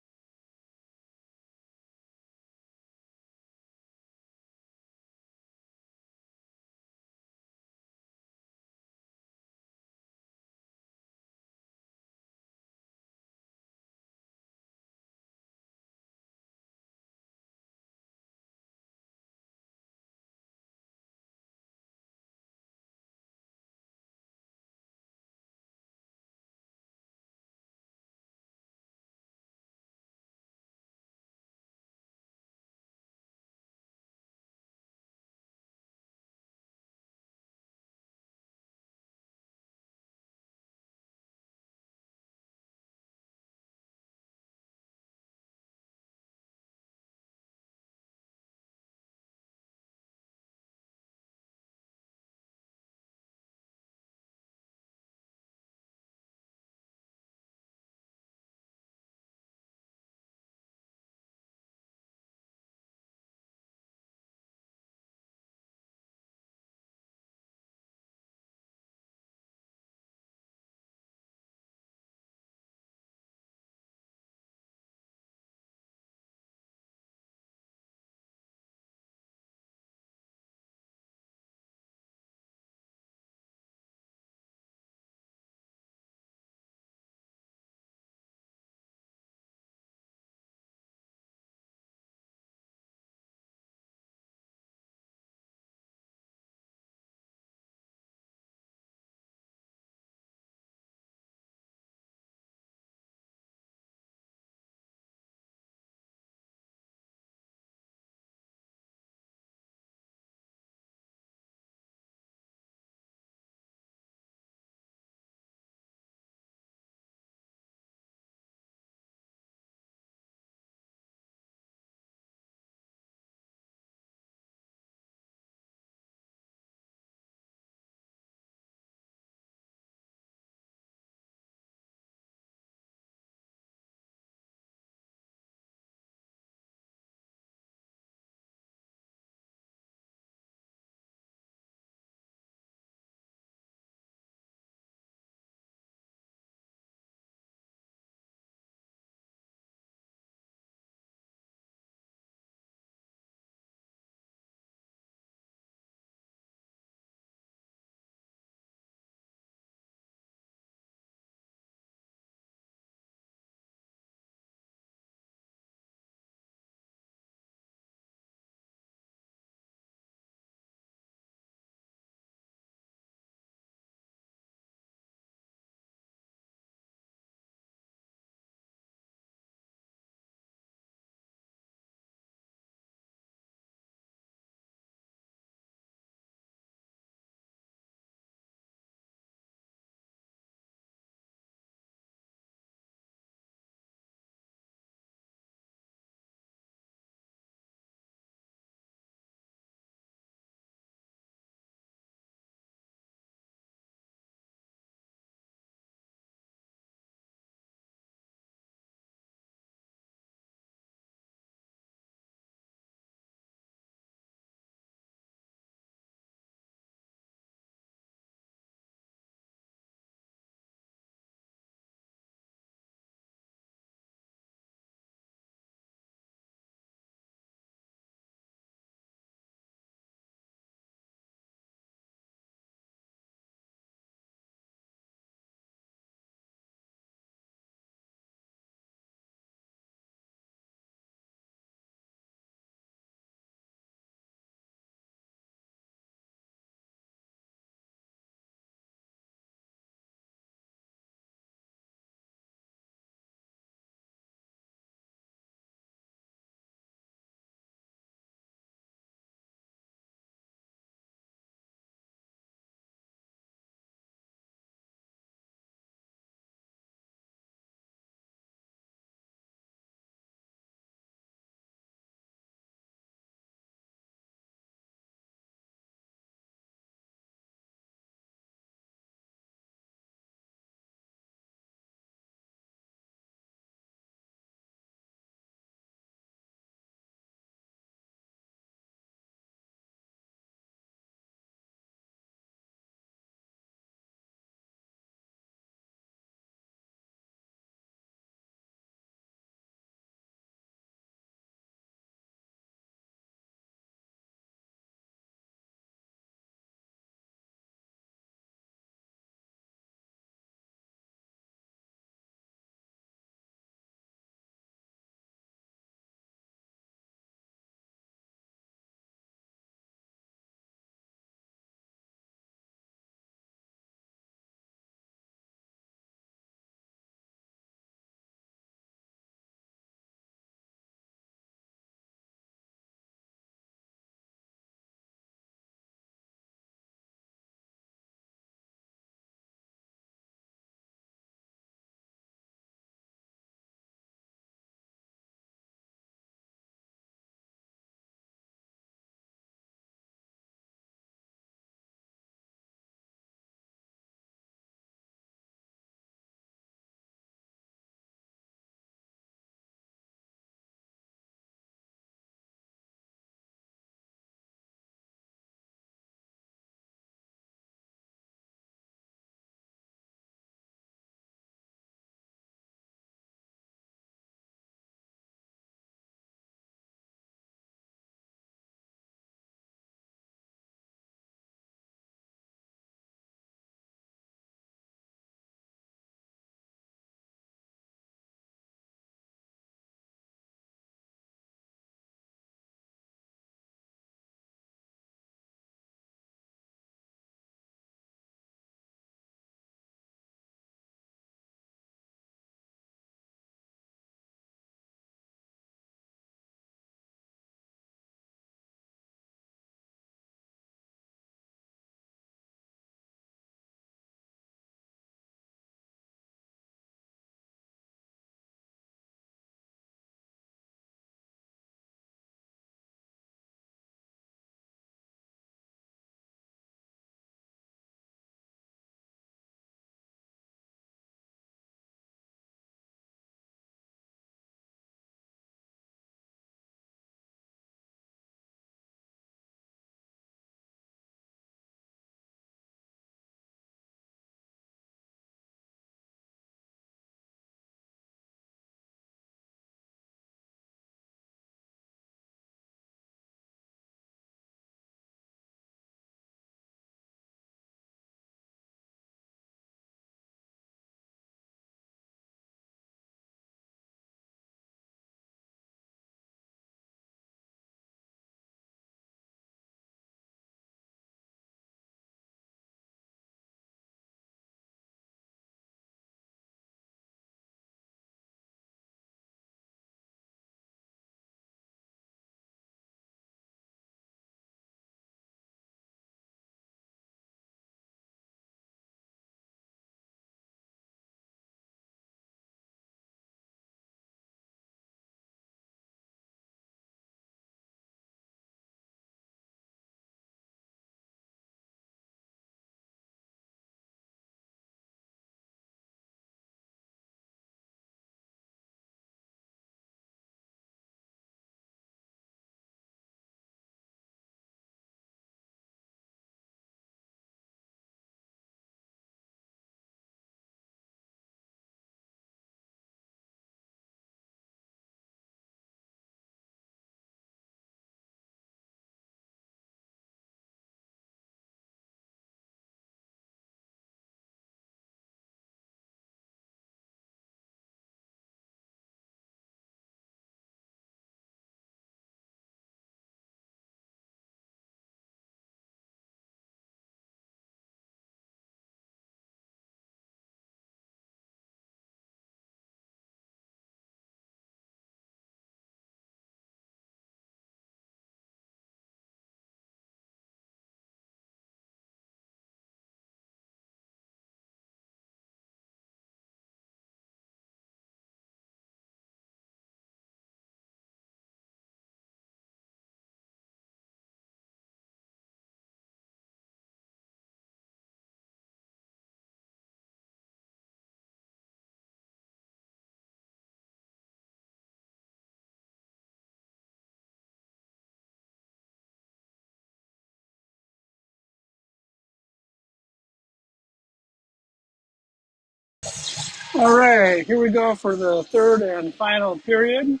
All right, here we go for the third and final period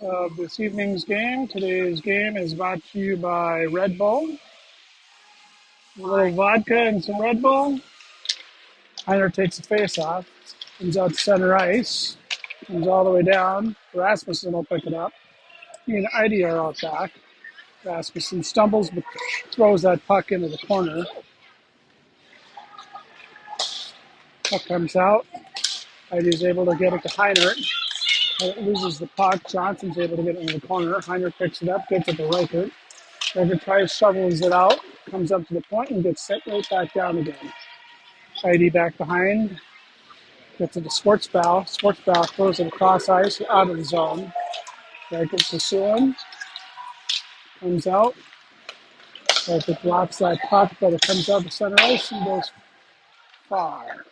of this evening's game. Today's game is brought to you by Red Bull. A little vodka and some Red Bull. Heiner takes the face off, comes out to center ice, comes all the way down. Rasmussen will pick it up. He and Heidi are out back. Rasmussen stumbles but throws that puck into the corner. Puck comes out. Heidi's able to get it to Heiner. Loses the puck. Johnson's able to get it into the corner. Heiner picks it up, gets it to Reichert. Reichert tries, shovels it out, comes up to the point, and gets set right back down again. Heidi back behind, gets it to Schwartzbau. Schwartzbau throws it across ice, out of the zone. Reichert pursuing, comes out. Reichert blocks that puck, but it comes out to center ice and goes far.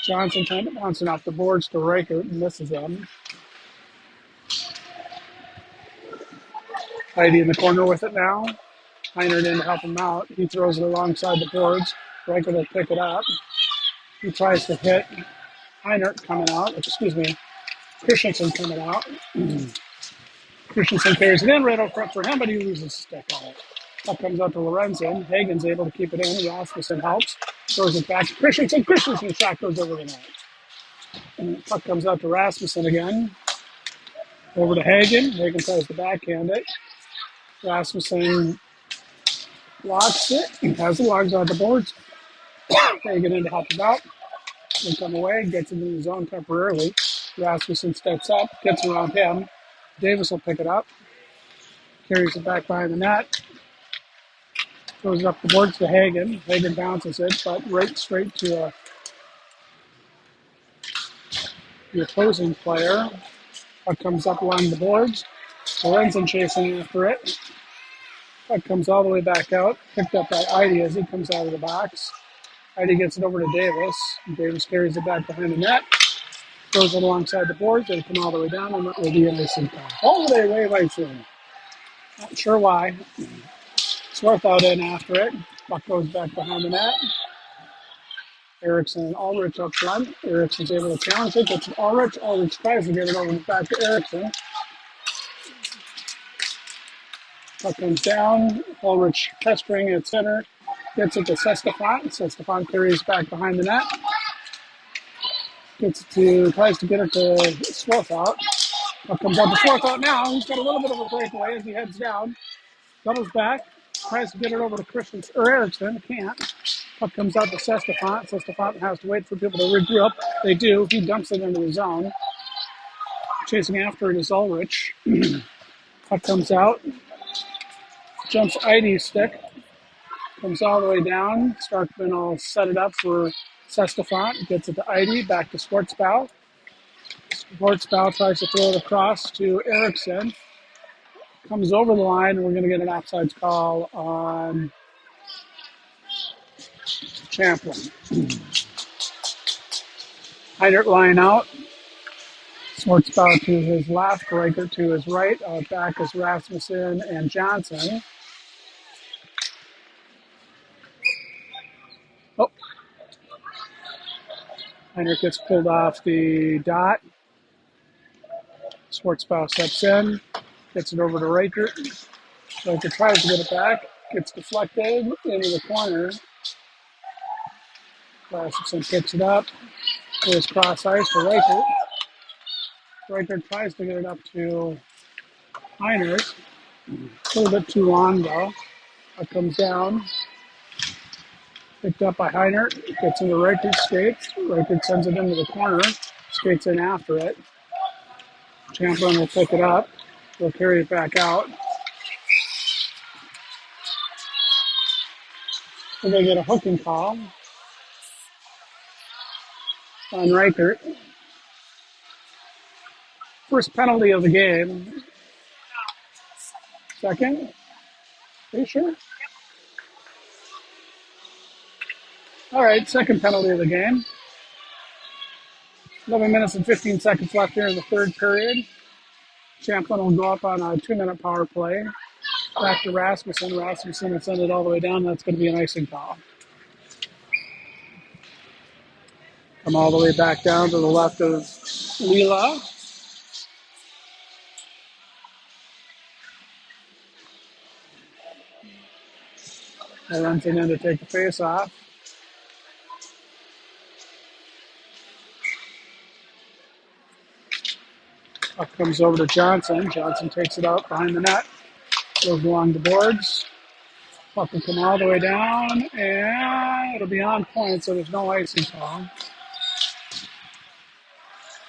Johnson kind of bouncing off the boards to Reichert and misses them. Heidi in the corner with it now. Heiner in to help him out. He throws it alongside the boards. Reichert will pick it up. He tries to hit Heiner coming out. Christensen coming out. Christensen carries it in right out front for him, but he loses the stick on it. Puck comes out to Lorenzen. Hagen's able to keep it in. Rasmussen helps. Throws it back to Christensen. Christensen's shot goes over the net. And the puck comes out to Rasmussen again. Over to Hagen. Hagen tries to backhand it. Rasmussen blocks it. Has the logs on the boards. Hagen in to help him out. They come away. Gets into the zone temporarily. Rasmussen steps up. Gets around him. Davis will pick it up. Carries it back behind the net. Throws it up the boards to Hagen. Hagen bounces it, but right straight to the opposing player. Puck comes up along the boards. Lorenzen chasing after it. Puck comes all the way back out. Picked up by Heidi as he comes out of the box. Heidi gets it over to Davis. Davis carries it back behind the net. Throws it alongside the boards. They come all the way down, and that will be an icing call. All the way right through. Not sure why. Swarthout in after it. Puck goes back behind the net. Eriksson and Ulrich up front. Eriksson's able to challenge it. Gets Ulrich. Ulrich tries to get it over back to Eriksson. Puck comes down. Ulrich pestering at center. Gets it to Sestafant. Sestafant carries back behind the net. Tries to get it to Swarthout. Puck comes up to Swarthout now. He's got a little bit of a breakaway as he heads down. Doubles back. Tries to get it over to Eriksson. Can't. Puck comes out to Sestafant. Sestafant has to wait for people to regroup. They do. He dumps it into the zone. Chasing after it is Ulrich. Puck comes out. Jumps Heidi's stick. Comes all the way down. Starkman will set it up for Sestafant. Gets it to Heidi. Back to Schwartzbau. Schwartzbau tries to throw it across to Eriksson. Comes over the line, and we're going to get an offsides call on Champlin. Heidert line out. Schwartzbau to his left, Reichert to his right. Back is Rasmussen and Johnson. Oh. Heidert gets pulled off the dot. Schwartzbau steps in. Gets it over to Reichert. Reichert tries to get it back. Gets deflected into the corner. Rasmussen picks it up. Goes cross ice to Reichert. Reichert tries to get it up to Heiner. A little bit too long, though. It comes down. Picked up by Heiner. Gets into Reichert's skates. Reichert sends it into the corner. Skates in after it. Champlin will pick it up. They'll carry it back out. We're going to get a hooking call on Reichert. First penalty of the game. Second? Are you sure? All right, second penalty of the game. 11 minutes and 15 seconds left here in the third period. Champlin will go up on a 2-minute power play. Back to Rasmussen. Rasmussen will send it all the way down. That's going to be an icing call. Come all the way back down to the left of Leela. Runs in to take the face off. Up comes over to Johnson. Johnson takes it out behind the net. Goes along the boards. Puck will come all the way down, and it'll be on point, so there's no icing call.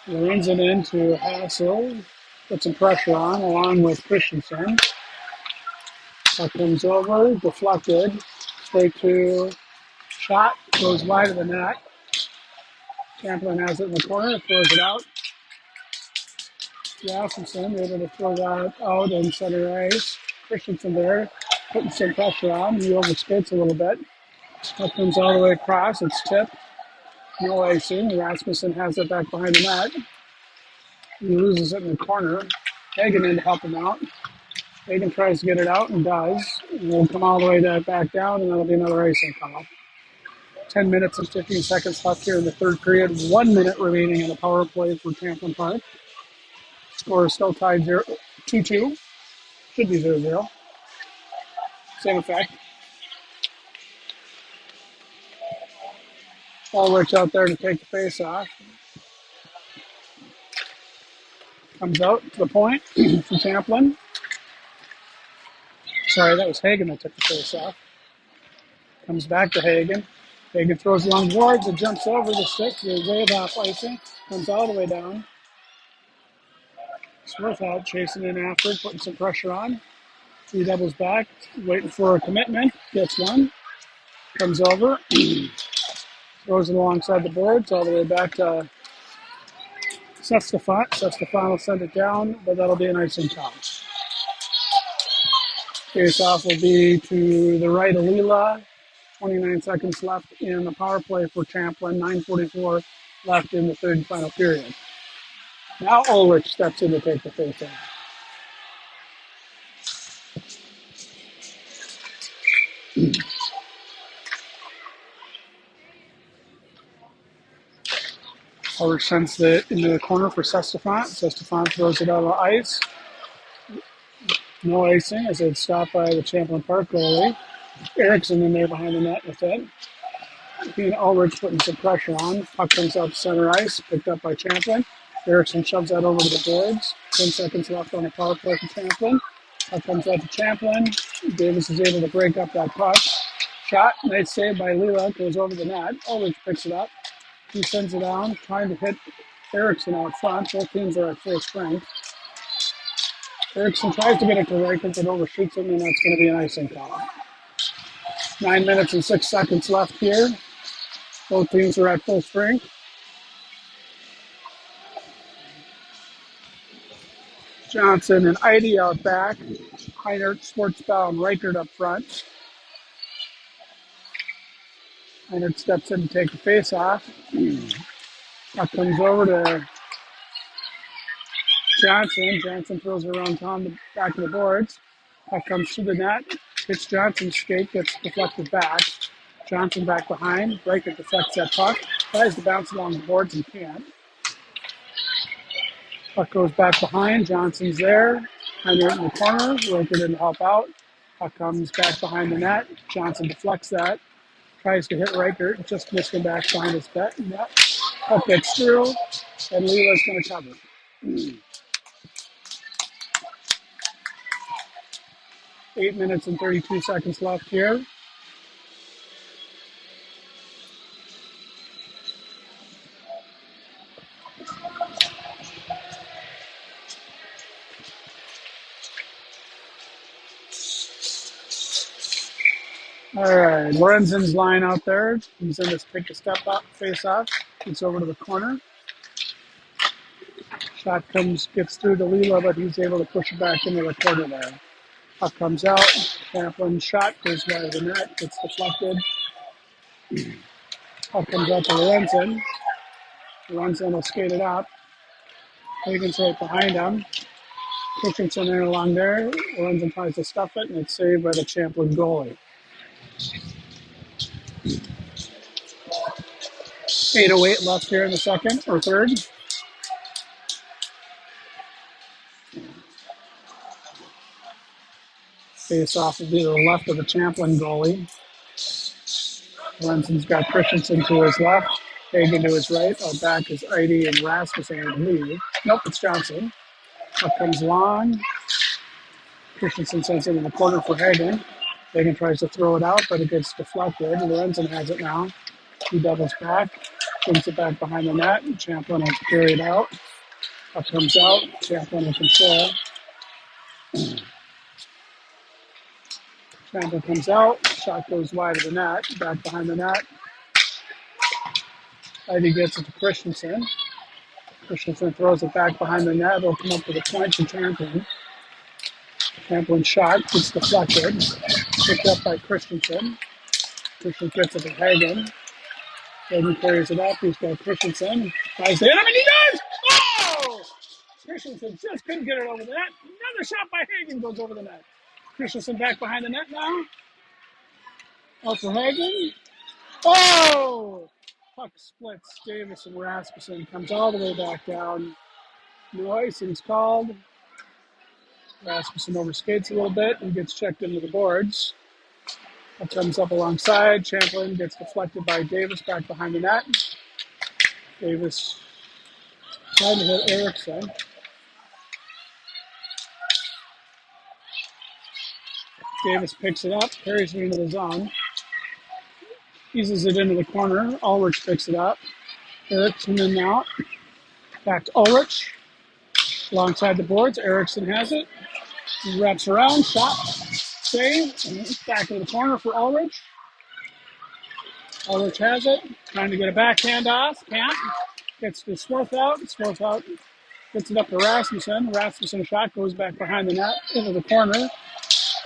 He runs it into Hassel. Put some pressure on, along with Christensen. Puck comes over, deflected. Straight to shot. Goes wide of the net. Champlin has it in the corner, throws it out. Rasmussen able to throw that out in center ice. Christensen there, putting some pressure on. He overskates a little bit. That comes all the way across. It's tipped. No icing. Rasmussen has it back behind the net. He loses it in the corner. Hagen in to help him out. Hagen tries to get it out and does. We'll come all the way back down, and that'll be another icing call. 10 minutes and 15 seconds left here in the third period. 1 minute remaining in the power play for Champlin Park. Score is still tied 2-2. Should be 0-0. Same effect. Ulrich out there to take the face off. Comes out to the point from Champlin. Sorry, that was Hagen that took the face off. Comes back to Hagen. Hagen throws along the boards. It jumps over the stick. The wave off icing. Comes all the way down. Swarthout chasing in after, putting some pressure on. He doubles back, waiting for a commitment. Gets one. Comes over. Throws it alongside the boards all the way back to Sestefan. Sestefan will send it down, but that'll be an icing call. Face off will be to the right of Leela. 29 seconds left in the power play for Champlin. 9:44 left in the third and final period. Now Ulrich steps in to take the face off. Ulrich sends it into the corner for Sestefan. Sestefan throws it out of the ice. No icing as it's stopped by the Champlin Park goalie. Erickson in there behind the net with it. He and Ulrich putting some pressure on. Puck comes out to center ice, picked up by Champlin. Erickson shoves that over to the boards. 10 seconds left on the power play for Champlin. Puck comes out to Champlin. Davis is able to break up that puck. Shot, nice save by Leela, goes over the net. Ulrich picks it up. He sends it down, trying to hit Erickson out front. Both teams are at full strength. Erickson tries to get it to Reichert, but overshoots him, and that's going to be an icing call. 9 minutes and 6 seconds left here. Both teams are at full strength. Johnson and Eide out back. Heinert, Schwartzbau, and Reichert up front. Heinert steps in to take the face off. Puck comes over to Johnson. Johnson throws it around Tom the back of the boards. Puck comes through the net. Hits Johnson's skate, gets deflected back. Johnson back behind. Reichert deflects that puck. Tries to bounce along the boards and can't. Puck goes back behind. Johnson's there. Heinert in the corner. Reichert didn't help out. Puck comes back behind the net. Johnson deflects that. Tries to hit Reichert. Just missed him back behind his net. Puck gets through. And Leela's going to cover. 8 minutes and 32 seconds left here. All right, Lorenzen's line out there. He's in this pick a step up, face off. Gets over to the corner. Shot gets through to Leela, but he's able to push it back into the corner there. Puck comes out. Champlin's shot goes wide of the net. Gets deflected. Puck comes out to Lorenzen. Lorenzen will skate it up. Hagen's right behind him. Christensen in along there. Lorenzen tries to stuff it, and it's saved by the Champlin goalie. 8:08 left here in the second or third. Face off will be to the left of the Champlin goalie. Lenson's got Christensen to his left, Hagen to his right. Out back is Eide and Rasmussen, I believe. Nope, it's Johnson. Up comes Long. Christensen sends it in the corner for Hagen. Hagen tries to throw it out, but it gets deflected. Lorenzen has it now. He doubles back, brings it back behind the net. Champlin has carried out. Puck comes out. Champlin in control. Champlin comes out. Shot goes wide of the net. Back behind the net. Eide gets it to Christensen. Christensen throws it back behind the net. It'll come up to the point to Champlin. Champlin's shot gets deflected. Picked up by Christensen. Christensen gets it to Hagen. Hagen carries it up. He's got Christensen. Tries to hit him, and he does! Oh! Christensen just couldn't get it over the net. Another shot by Hagen goes over the net. Christensen back behind the net now. Out for Hagen. Oh! Puck splits. Davis and Rasmussen comes all the way back down. No icing's called. Rasmussen overskates a little bit and gets checked into the boards. That comes up alongside. Champlin gets deflected by Davis back behind the net. Davis trying to hit Eriksson. Davis picks it up, carries it into the zone. Eases it into the corner. Ulrich picks it up. Eriksson in now. Back to Ulrich. Alongside the boards, Eriksson has it. He wraps around, shot, save, and back into the corner for Ulrich. Ulrich has it, trying to get a backhand off, can't. Gets to Swarthout. Swarthout gets it up to Rasmussen. Rasmussen shot goes back behind the net into the corner.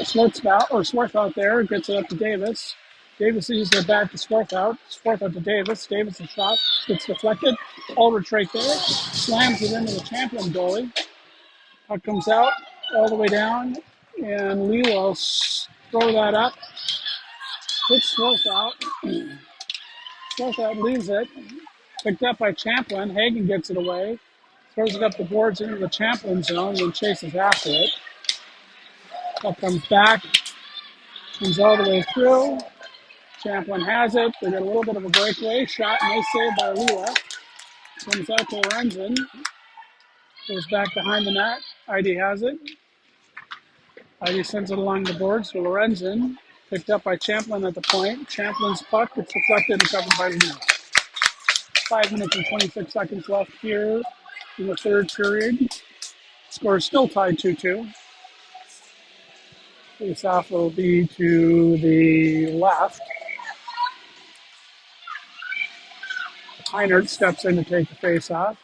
Swarthout there gets it up to Davis. Davis uses it back to Swarthout. Swarthout to Davis. Davis' shot gets deflected. Ulrich right there. Slams it into the Champlin goalie. Puck comes out all the way down. And Lee will throw that up. Hits Swarthout. Swarthout leaves it. Picked up by Champlin. Hagen gets it away. Throws it up the boards into the Champlin zone and chases after it. Puck comes back. Comes all the way through. Champlin has it. They get a little bit of a breakaway. Shot, nice save by Lila. Comes out to Lorenzen. Goes back behind the net. Eide has it. Eide sends it along the boards to Lorenzen. Picked up by Champlin at the point. Champlin's puck gets deflected and covered by Lila. 5 minutes and 26 seconds left here in the third period. Score is still tied 2-2. Face-off will be to the left. Heinert steps in to take the face-off.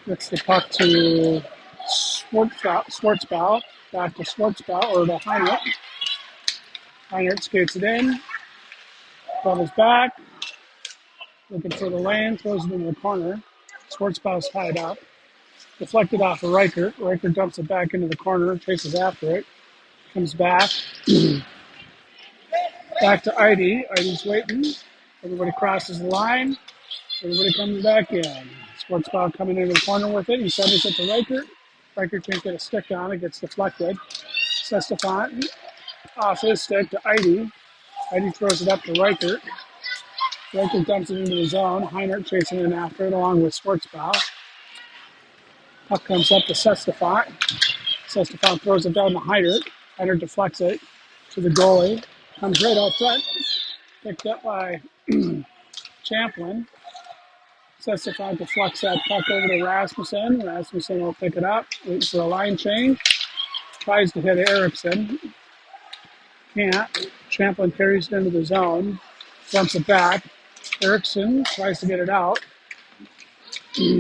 Gets the puck to Schwartzbaugh. Back to Schwartzbaugh, or to Heinert. Heinert skates it in. Doubles back. Looking for the lane. Throws it into the corner. Schwartzbaugh's tied up. Deflected off of Reichert. Reichert dumps it back into the corner. Chases after it. Comes back. Back to Eide. Eide's waiting. Everybody crosses the line. Everybody comes back in. Schwartzbaugh coming into the corner with it. He centers it to Reichert. Reichert can't get a stick on it. Gets deflected. Sestefan off his stick to Eide. Eide throws it up to Reichert. Reichert dumps it into the zone. Heinert chasing in after it along with Schwartzbaugh. Puck comes up to Sestefan. Sestefan throws it down to Heinert. Heinert deflects it to the goalie. Comes right out front. Picked up by Champlin. Sestefan deflects that puck over to Rasmussen. Rasmussen will pick it up. Waits for a line change. Tries to hit Eriksson. Can't. Champlin carries it into the zone. Dumps it back. Eriksson tries to get it out.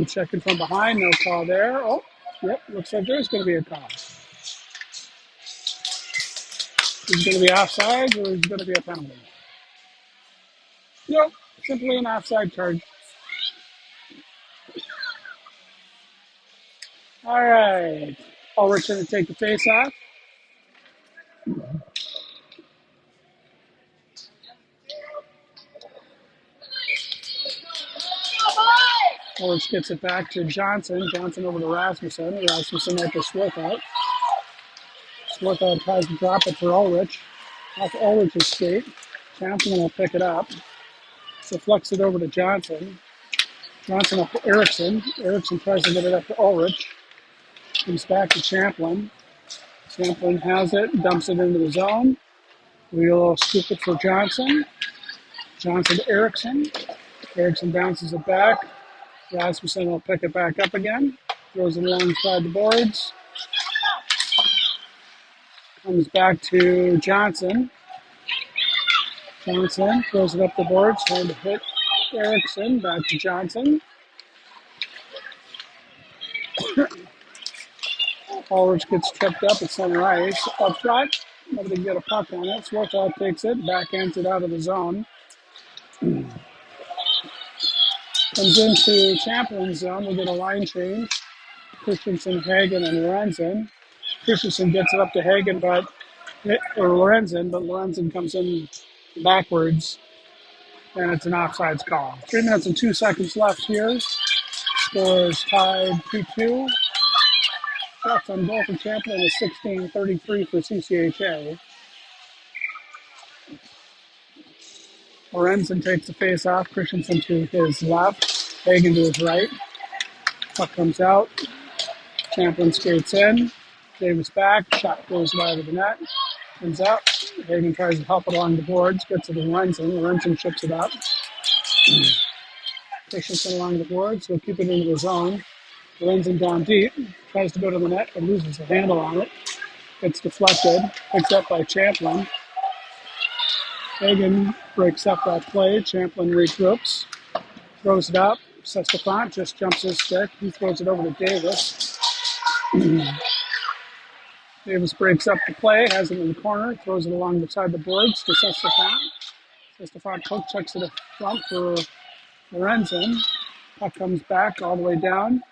Checking from behind. No call there. Oh, yep. Looks like there's going to be a call. Is it going to be offside or is it going to be a penalty? Nope. Simply an offside charge. All right. Ulrich going to take the face off. Ulrich gets it back to Johnson. Johnson over to Rasmussen. Rasmussen at the Swarthout. Swarthout tries to drop it for Ulrich. Off Ulrich's skate. Champlin will pick it up. Deflects it over to Johnson. Johnson up to Erickson. Erickson tries to get it up to Ulrich. Comes back to Champlin. Champlin has it, dumps it into the zone. We'll scoop it for Johnson. Johnson to Erickson. Erickson bounces it back. Rasmussen will pick it back up again. Throws it alongside the boards. Comes back to Johnson. Johnson throws it up the boards, trying to hit Erickson. Back to Johnson. Ulrich gets tripped up at center ice. Up front, nobody can get a puck on it. Swarthout takes it, backhands it out of the zone. Comes into Champlin's zone. We get a line change. Christensen, Hagen, and Lorenzen. Christensen gets it up to Hagen, but Lorenzen comes in backwards, and it's an offsides call. 3 minutes and 2 seconds left here. Score is tied 2-2. Shots on goal for Champlin is 16-33 for CCHA. Lorenzen takes the face off. Christensen to his left. Hagen to his right. Puck comes out. Champlin skates in. Davis back. Shot goes wide of the net. Comes out. Hagen tries to help it along the boards. Gets it to Lorenzen. Lorenzen chips it up. Christensen along the boards. He'll keep it into the zone. Lorenzen down deep. Tries to go to the net, but loses the handle on it. Gets deflected. Picked up by Champlin. Hagen breaks up that play. Champlin regroups. Throws it up. Sestefan just jumps his stick. He throws it over to Davis. Davis breaks up the play, has it in the corner, throws it along the side of the boards to Sestefan. Sestefan poke checks it up front for Lorenzen. Puck comes back all the way down.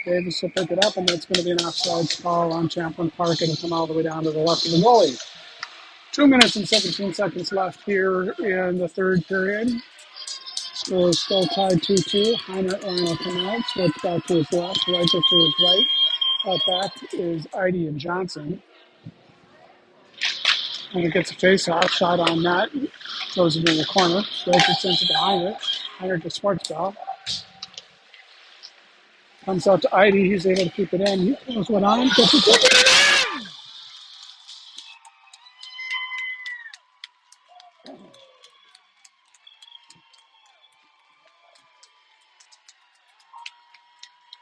Davis will pick it up, and that's going to be an offsides call on Champlin Park. It'll come all the way down to the left of the goalie. 2 minutes and 17 seconds left here in the third period. Score is still tied 2-2. Heinert will come out, switch back to his left, Reicher to his right. Out back is Eide and Johnson. And it gets a face-off, shot on net, throws it in the corner. Reicher sends it to Heinert. Heinert to Schwartzbell. Comes out to Eide, he's able to keep it in. He throws one on, gets it.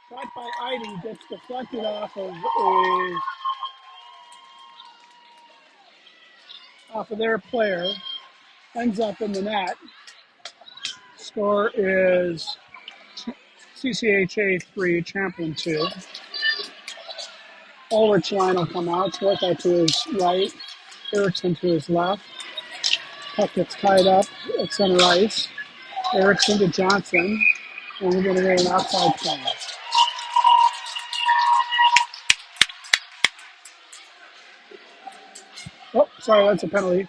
Shot by Eide gets deflected off of their player, ends up in the net. Score is CCHA 3, Champlin 2. Ulrich line will come out. Swarthout to his right, Erickson to his left. Puck gets tied up at center ice. Erickson to Johnson, and we're going to get an outside play. Oh, sorry, that's a penalty.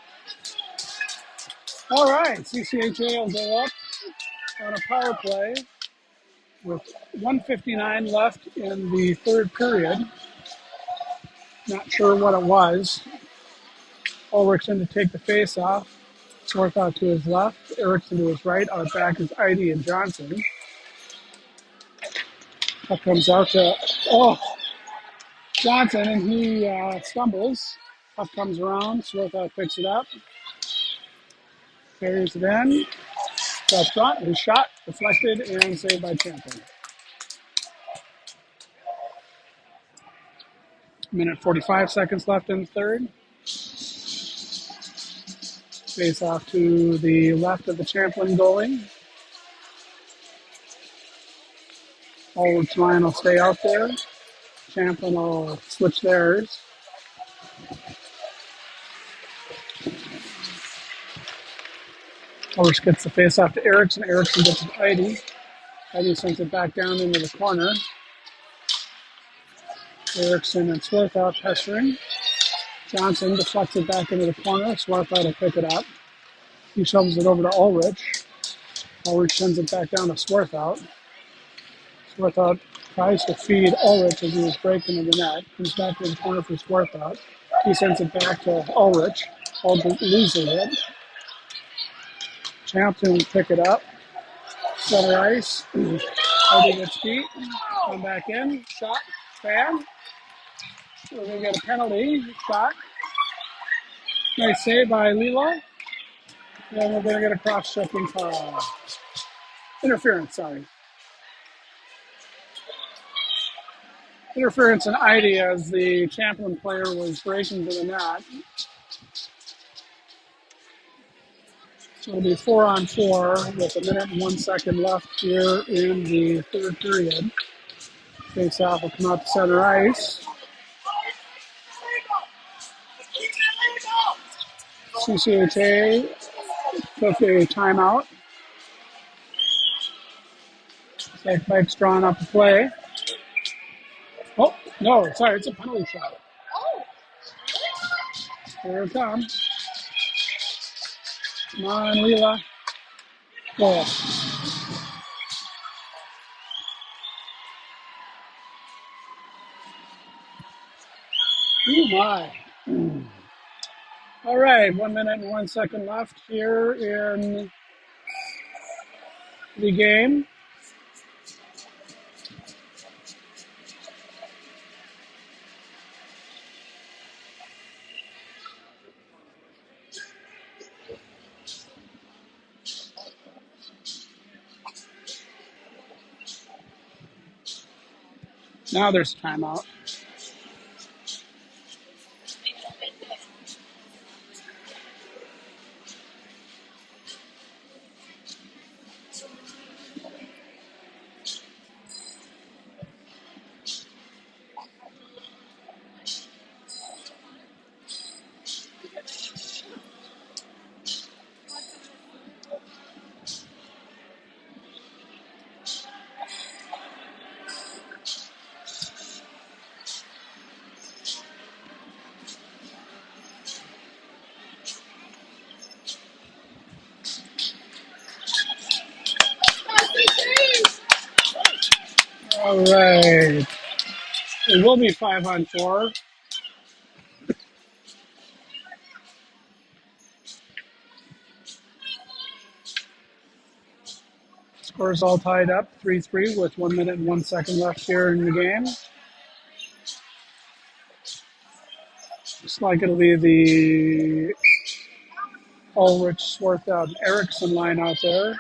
All right, CCHA will go up on a power play with 1:59 left in the third period. Not sure what it was. Ulrichson to take the face off. Swarthout to his left. Erickson to his right. Out back is Eide and Johnson. Puck comes out to Johnson, and he stumbles. Puck comes around. Swarthout picks it up. Carries it in. Up front. His shot deflected and saved by Champlin. Minute 45 seconds left in the third. Face off to the left of the Champlin goalie. Ulrich line will stay out there. Champlin will switch theirs. Ulrich gets the face off to Erickson. Erickson gets it to Eide. Eide sends it back down into the corner. Erickson and Swarthout pestering. Johnson deflects it back into the corner. Swarthout will pick it up. He shovels it over to Ulrich. Ulrich sends it back down to Swarthout. Swarthout tries to feed Ulrich as he was breaking in the net. Comes back to the corner for Swarthout. He sends it back to Ulrich. Ulrich loses it. Champlin will pick it up. Center ice. Holding its feet. Come back in. Shot. Fan. We're going to get a penalty. Shot. Nice save by Lila. And we're going to get a cross-checking foul. Interference, sorry. Interference in ID as the Champlin player was breaking to the net. So it'll be 4-on-4 with a minute and 1 second left here in the third period. Face off will come out to center ice. CCHA took a timeout. Looks like Mike's drawing up the play. Oh, no, sorry, it's a penalty shot. Here it comes. Come on, Leela. Go. Oh, my. All right, 1 minute and 1 second left here in the game. Now there's a timeout. All right. It will be 5-on-4. Scores all tied up, 3-3 with 1 minute and 1 second left here in the game. Looks like it'll be the Ulrich, Swarthout, and Erickson line out there.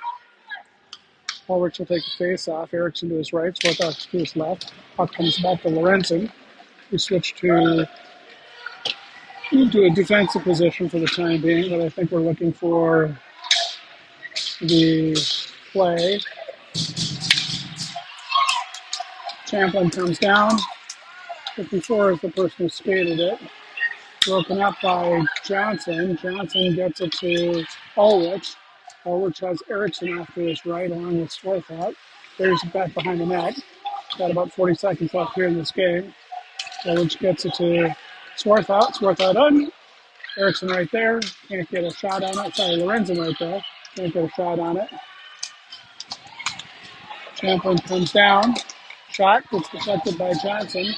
Ulrich will take the face off. Erickson to his right, Swarthout to his left. Puck comes back to Lorenzen. We switch to a defensive position for the time being, but I think we're looking for the play. Champlin comes down. 54 is the person who skated it. Broken up by Johnson. Johnson gets it to Ulrich. Ulrich has Erickson off to his right along with Swarthout. There's it back behind the net. Got about 40 seconds left here in this game. Ulrich gets it to Swarthout. Swarthout on. Erickson right there. Can't get a shot on it. Sorry, Lorenzen right there. Can't get a shot on it. Champlin comes down. Shot gets deflected by Johnson.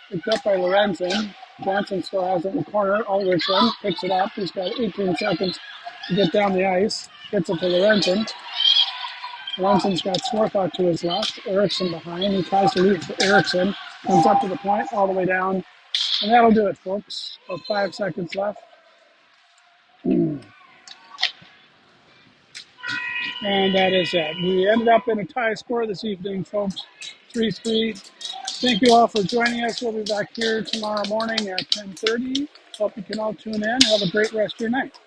Picked up by Lorenzen. Johnson still has it in the corner. Ulrich picks it up. He's got 18 seconds to get down the ice. Gets it to Lorenzen. Lorenzen's got Swarthout to his left. Erickson behind. He tries to leave it for Erickson. Comes up to the point, all the way down. And that'll do it, folks. About 5 seconds left. And that is it. We ended up in a tie score this evening, folks. 3-3. Thank you all for joining us. We'll be back here tomorrow morning at 10:30. Hope you can all tune in. Have a great rest of your night.